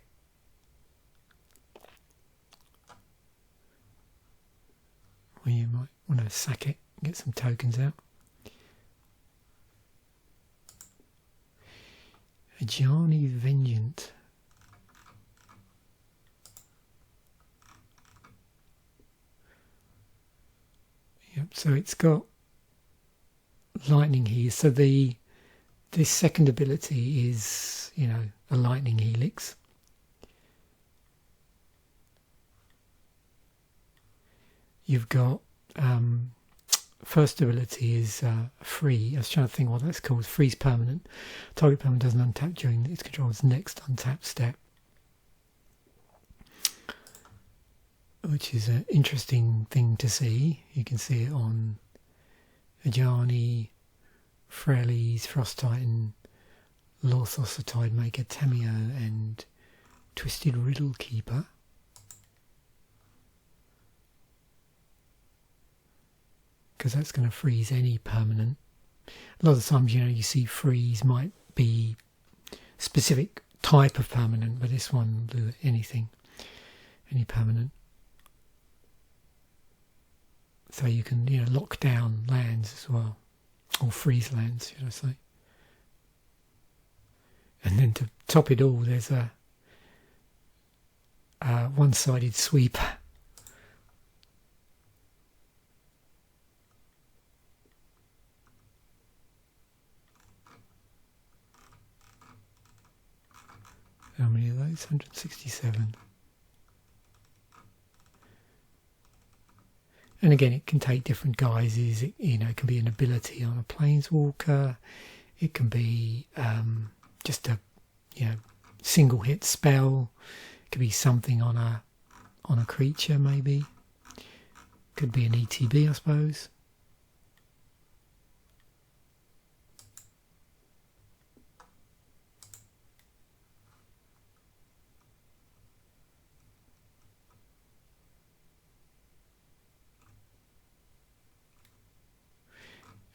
[SPEAKER 1] Where you might want to sack it, get some tokens out. Ajani Vengeant. Yep, so it's got lightning here. So this second ability is, you know, a lightning helix. You've got first ability is free. I was trying to think what that's called. Freeze permanent. Target permanent doesn't untap during its controller's next untap step, which is an interesting thing to see. You can see it on Ajani, Frellies, Frost Titan, Lothos, Tidemaker, Tamio, and Twisted Riddle Keeper. Because that's going to freeze any permanent. a lot of times, you see freeze might be specific type of permanent, but this one will do anything, any permanent. So you can, lock down lands as well, or freeze lands, should I say. And then to top it all, there's a one-sided sweeper. How many of those? 167. And again, it can take different guises. It can be an ability on a planeswalker. It can be just a single hit spell. It could be something on a creature, maybe. Could be an ETB, I suppose.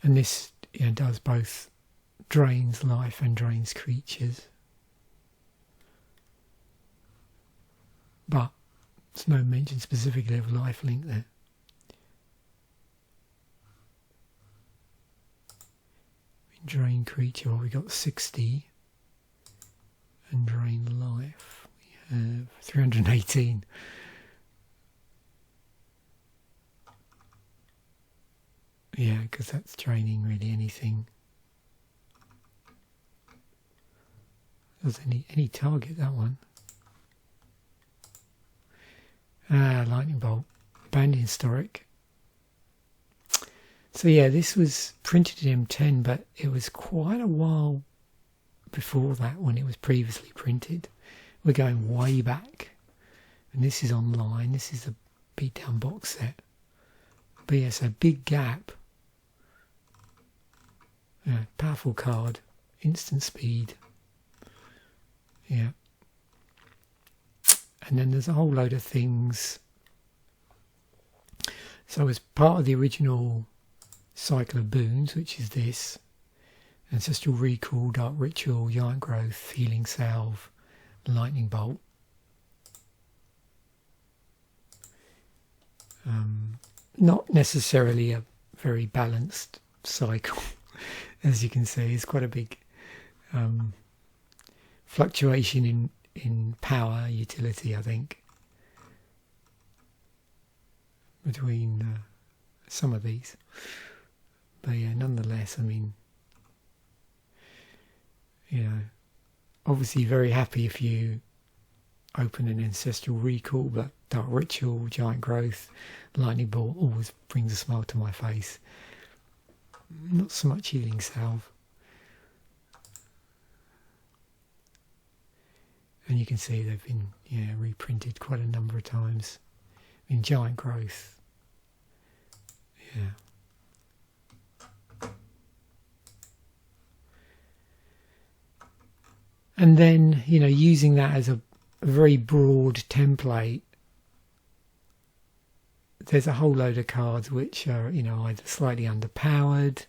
[SPEAKER 1] And this does both drains life and drains creatures. But there's no mention specifically of lifelink there. Drain creature, well, we got 60. And drain life, we have 318. Yeah, because that's draining really anything. Does any target, that one. Lightning bolt. Banned historic. So yeah, this was printed in M10, but it was quite a while before that when it was previously printed. We're going way back. And this is online. This is a beatdown box set. But yeah, so big gap. Yeah, powerful card, instant speed. Yeah. And then there's a whole load of things. So as part of the original cycle of boons, which is this, Ancestral Recall, Dark Ritual, Giant Growth, Healing Salve, Lightning Bolt. Not necessarily a very balanced cycle. As you can see, it's quite a big fluctuation in power utility, I think, between some of these. But yeah, nonetheless, I mean, obviously very happy if you open an Ancestral Recall, but Dark Ritual, Giant Growth, Lightning Bolt always brings a smile to my face. Not so much Healing Salve. And you can see they've been reprinted quite a number of times. I mean, Giant Growth. Yeah. And then, using that as a very broad template, there's a whole load of cards which are, either slightly underpowered,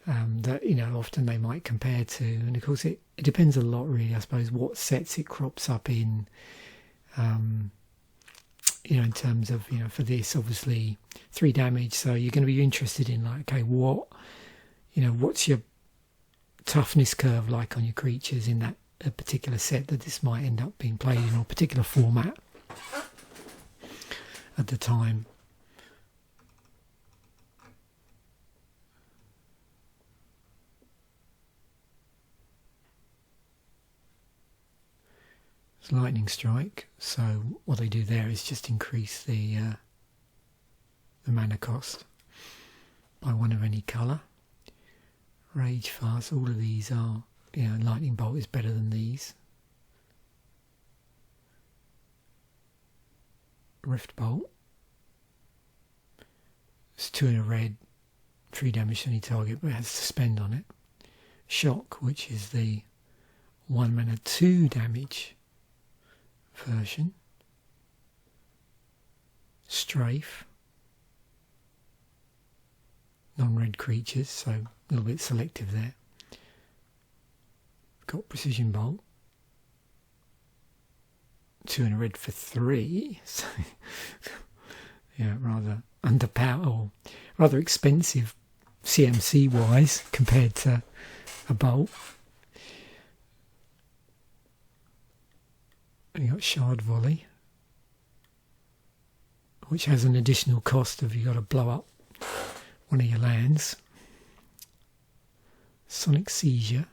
[SPEAKER 1] that, often they might compare to. And of course, it depends a lot, really, I suppose, what sets it crops up in, in terms of, for this, obviously, 3 damage. So you're going to be interested in, like, okay, what's your toughness curve like on your creatures in that particular set that this might end up being played in, or a particular format at the time. It's Lightning Strike, so what they do there is just increase the mana cost by 1 of any colour. Rage Fast, all of these are, Lightning Bolt is better than these. Rift Bolt. It's 2 in a red, 3 damage to any target, but it has Suspend on it. Shock, which is the 1 mana 2 damage version. Strafe. Non-red creatures, so little bit selective there. Got Precision Bolt. 2 and a red for 3. So yeah, rather underpowered, or rather expensive CMC wise compared to a bolt. And you got Shard Volley, which has an additional cost of you got to blow up one of your lands. Sonic Seizure,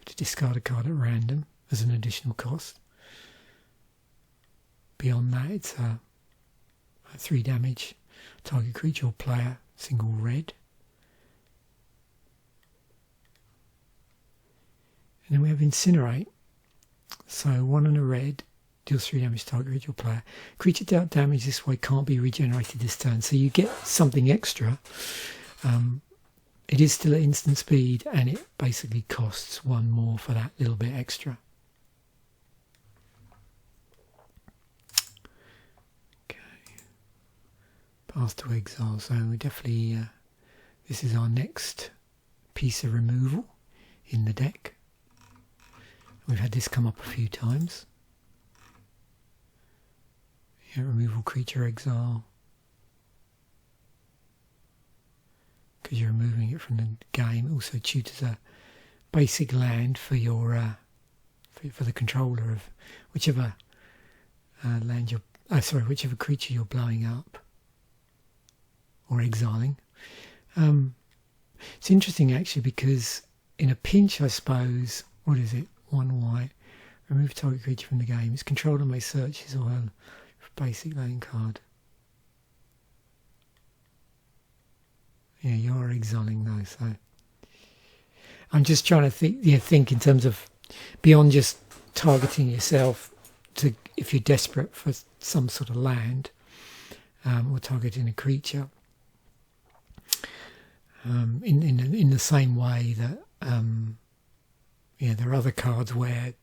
[SPEAKER 1] to discard a card at random as an additional cost. Beyond that, it's a 3 damage, target creature or player, single red. And then we have Incinerate. So 1 and a red, deals 3 damage to target creature or player. Creature dealt damage this way can't be regenerated this turn, so you get something extra. It is still at instant speed, and it basically costs 1 more for that little bit extra. Path to Exile, so we definitely, this is our next piece of removal in the deck. We've had this come up a few times. Yeah, removal creature exile. Because you're removing it from the game. It also tutors a basic land for your for the controller of whichever land you're whichever creature you're blowing up or exiling. It's interesting actually, because in a pinch, I suppose, what is it? 1 white, remove target creature from the game. Its controller may search his or her basic lane card. Yeah, you are exiling though, so I'm just trying to think in terms of beyond just targeting yourself to, if you're desperate for some sort of land, or targeting a creature. In the same way that there are other cards where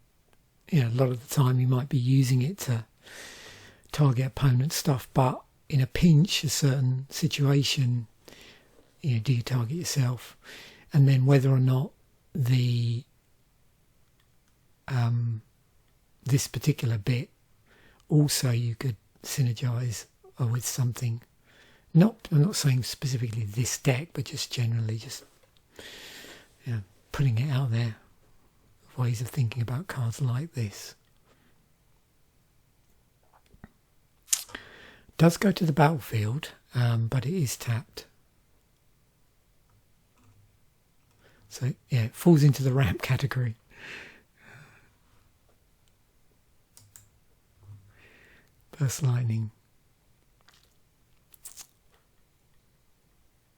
[SPEAKER 1] a lot of the time you might be using it to target opponent stuff, but in a pinch, a certain situation, do you target yourself? And then whether or not the this particular bit also you could synergize with something. I'm not saying specifically this deck, but just generally, just putting it out there. Ways of thinking about cards like this. Does go to the battlefield, but it is tapped. So yeah, it falls into the ramp category. Burst Lightning.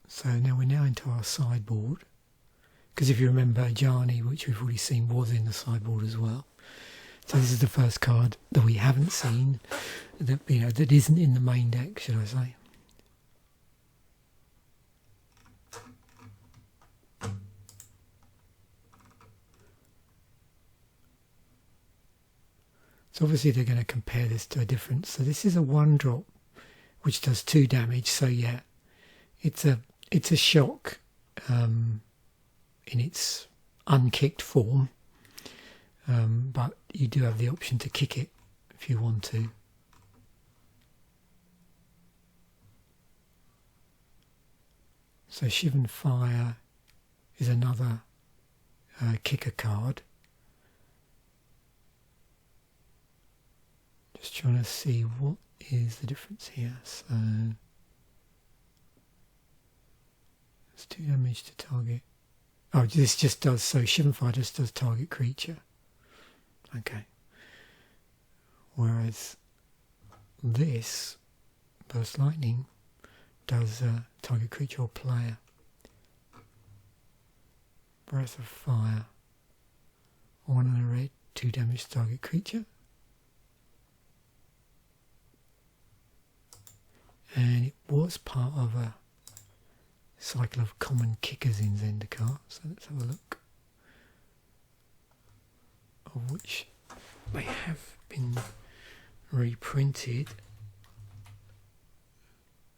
[SPEAKER 1] So now we're into our sideboard. Because if you remember, Ajani, which we've already seen, was in the sideboard as well. So this is the first card that we haven't seen, that that isn't in the main deck, should I say? So obviously they're going to compare this to a different. So this is a 1-drop, which does 2 damage. So yeah, it's a shock. In its unkicked form, but you do have the option to kick it if you want to. So Shivan Fire is another kicker card. Just trying to see what is the difference here. So it's 2 damage to target. Oh, this just does, so Shivan Fire just does target creature. Okay. Whereas this, Burst Lightning, does target creature or player. Breath of Fire. 1 and a red, 2 damage to target creature. And it was part of a cycle of common kickers in Zendikar, so let's have a look, of which they have been reprinted.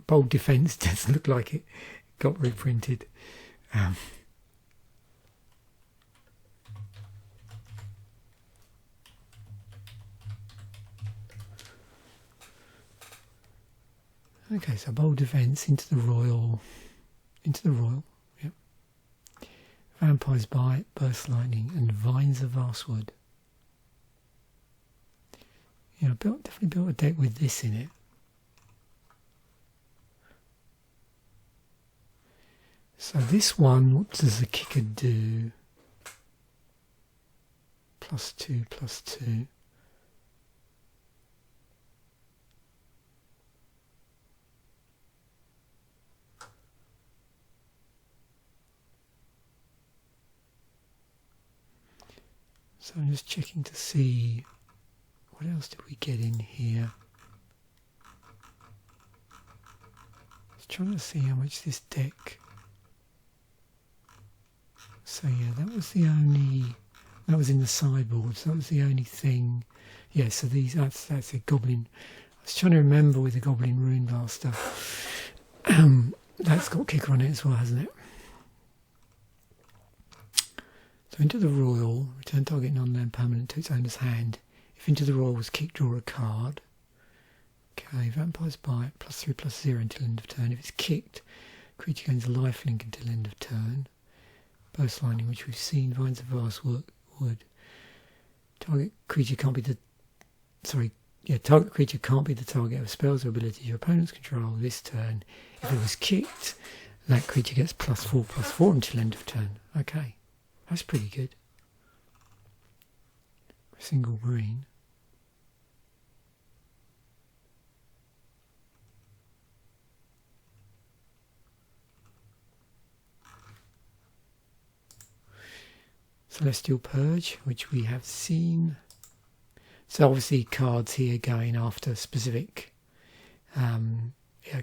[SPEAKER 1] Bold Defense doesn't look like it got reprinted. Okay, so bold defense into the royal, yep. Vampire's Bite, Burst Lightning, and Vines of Vastwood. Yeah, I definitely built a deck with this in it. So this one, what does the kicker do? +2, +2. So I'm just checking to see what else did we get in here. Just trying to see how much this deck. So yeah, that was the only. That was in the sideboard. So that was the only thing. Yeah. So these. That's a Goblin. I was trying to remember with the Goblin Ruinblaster. That's got kicker on it as well, hasn't it? So into the Royal, return target non-land permanent to its owner's hand. If into the Royal was kicked, draw a card. Okay, Vampire's Bite, +3/+0 until end of turn. If it's kicked, creature gains a lifelink until end of turn. Burst Lightning, which we've seen, Vines of Vastwood. Target creature can't be the... target creature can't be the target of spells or abilities your opponents control this turn. If it was kicked, that creature gets +4/+4 until end of turn. Okay. That's pretty good. Single green. Celestial Purge, which we have seen. So obviously cards here going after specific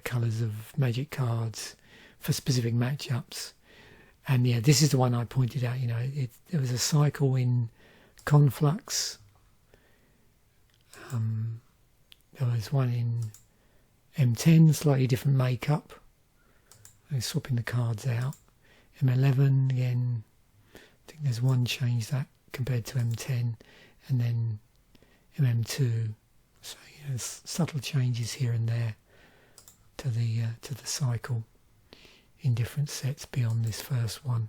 [SPEAKER 1] colours of magic cards for specific matchups. And yeah, this is the one I pointed out, you know, there was a cycle in Conflux. There was one in M10, slightly different makeup. I'm swapping the cards out. M11, again, I think there's one change that compared to M10, and then MM2. So, you know, there's subtle changes here and there to the cycle in different sets beyond this first one.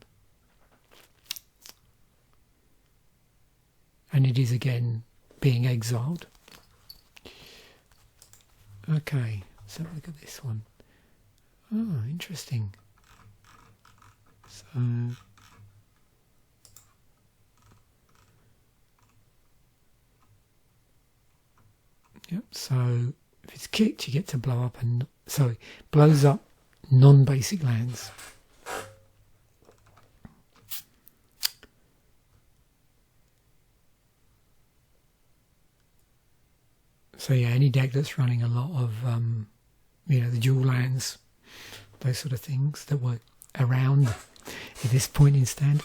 [SPEAKER 1] And it is again being exiled. Okay, so look at this one. Oh, interesting. So yep, so if it's kicked you get to blow up and blows up non-basic lands. So yeah, any deck that's running a lot of the dual lands, those sort of things that were around at this point in Standard.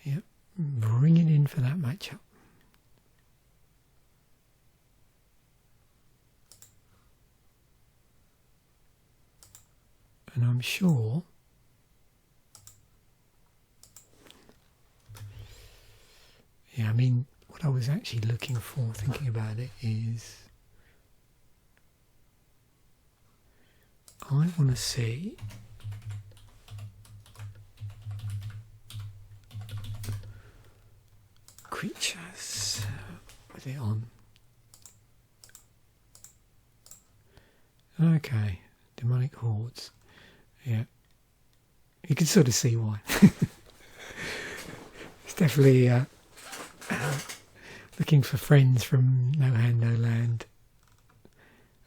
[SPEAKER 1] Yep, bring it in for that matchup. And I'm sure I mean, what I was actually looking for, thinking about it, is I want to see creatures with it on. Okay, demonic hordes. Yeah, you can sort of see why. It's definitely looking for friends from No Hand, No Land.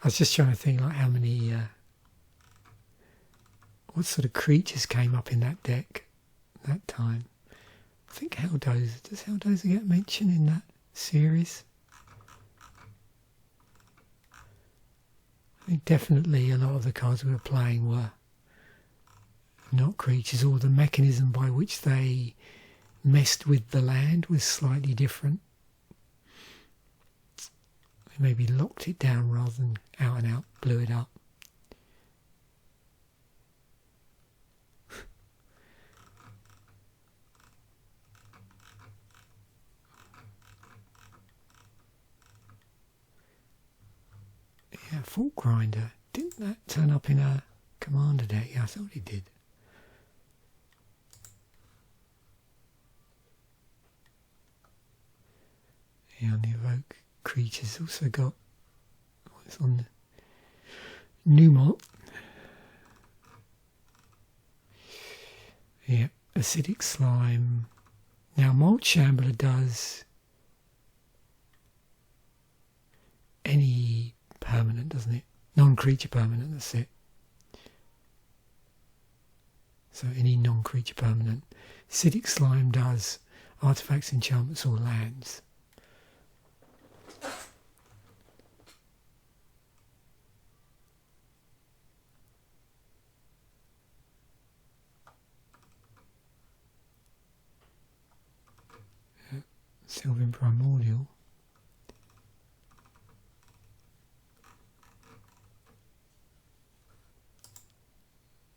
[SPEAKER 1] I was just trying to think like how many, what sort of creatures came up in that deck that time. I think Helldozer, does Helldozer get mentioned in that series? I think definitely a lot of the cards we were playing were not creatures, or the mechanism by which they messed with the land was slightly different. They maybe locked it down rather than out and out blew it up. Yeah, Fault Grinder. Didn't that turn up in a commander deck? Yeah, I thought it did. Yeah, on the evoke creatures also got what's on the Numot. Yeah, acidic slime. Now Mold Shambler does any permanent, doesn't it? Non-creature permanent, that's it. So any non-creature permanent. Acidic slime does artifacts, enchantments or lands. Sylvan Primordial.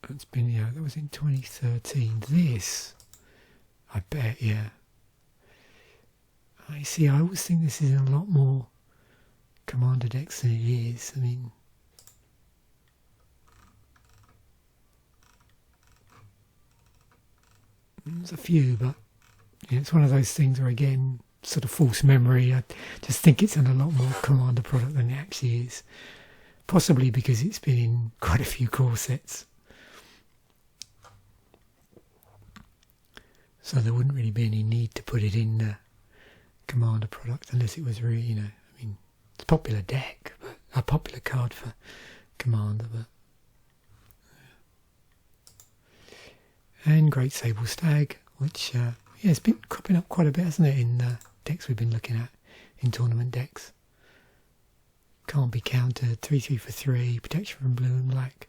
[SPEAKER 1] That's been, yeah, that was in 2013. This, I bet, yeah. I see, I always think this is in a lot more commander decks than it is. I mean, there's a few, but yeah, it's one of those things where, again, sort of false memory. I just think it's in a lot more commander product than it actually is. Possibly because it's been in quite a few core sets. So there wouldn't really be any need to put it in the commander product unless it was really, you know, I mean, it's a popular deck, but a popular card for commander, but and Great Sable Stag, which yeah, it's been cropping up quite a bit, hasn't it, in decks we've been looking at, in tournament decks. Can't be countered, 3/3 for 3, protection from blue and black.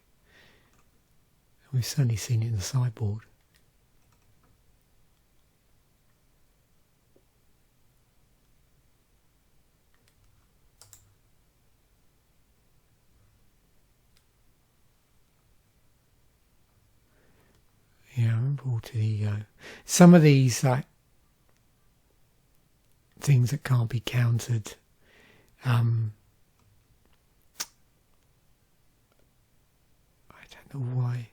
[SPEAKER 1] We've certainly seen it in the sideboard. Yeah, I remember all the some of these like things that can't be countered. I don't know why.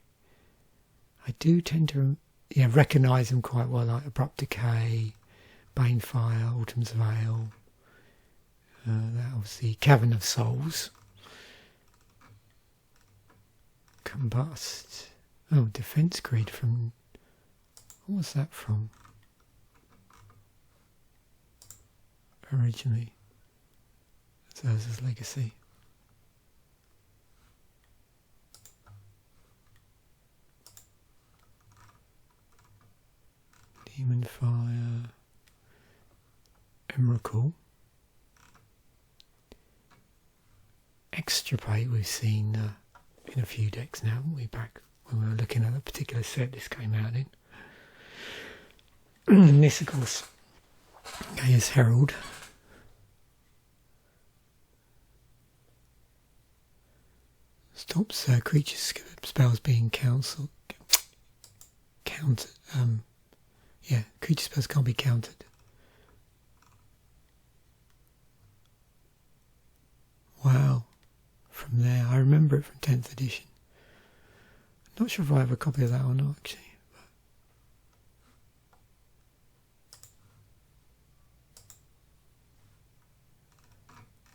[SPEAKER 1] I do tend to recognise them quite well, like Abrupt Decay, Banefire, Autumn's Veil. That was the Cavern of Souls. Combust. Oh, Defense Grid from... What was that from? Originally. Urza's Legacy. Demon Fire. Emrakul. Extirpate we've seen in a few decks now, haven't we, back when we were looking at a particular set this came out in. And this, of course, Gaia's Herald. Stops creature spells being countered. Creature spells can't be countered. Wow. From there, I remember it from 10th edition. Not sure if I have a copy of that or not, actually.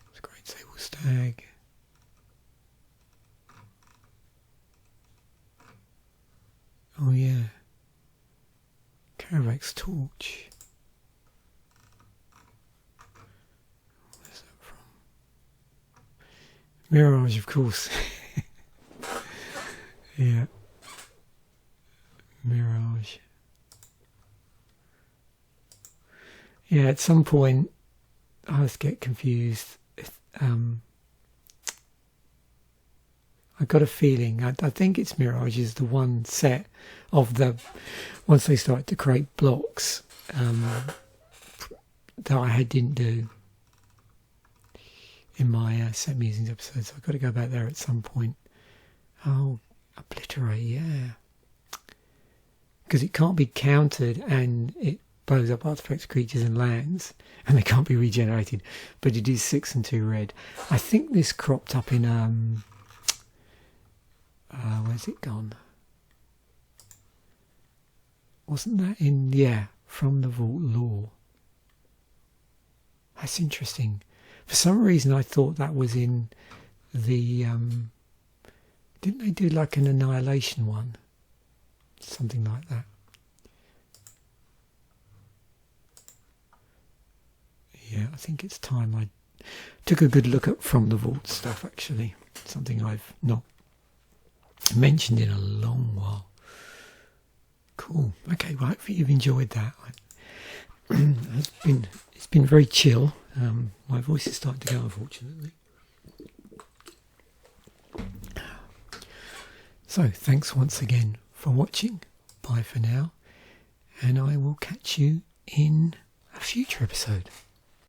[SPEAKER 1] It's a Great Sable Stag. Oh yeah. Karavak's Torch. Where's that from? Mirage, of course. Yeah. Mirage. Yeah, at some point I always get confused. I got a feeling, I think it's Mirage is the one set of the, once they started to create blocks, that I didn't do in my set musings episode, so I've got to go back there at some point. Oh, Obliterate, yeah. Because it can't be countered and it blows up artifacts, creatures and lands, and they can't be regenerated, but it is 6 and 2 red. I think this cropped up in where's it gone? Wasn't that in, yeah, From the Vault Lore? That's interesting. For some reason I thought that was in the didn't they do like an Annihilation one? Something like that. Yeah, I think it's time I took a good look at From the Vault stuff, actually. Something I've not mentioned in a long while. Cool. Okay, well, hopefully you've enjoyed that. It's been very chill. My voice is starting to go, unfortunately. So, thanks once again for watching. Bye for now. And I will catch you in a future episode.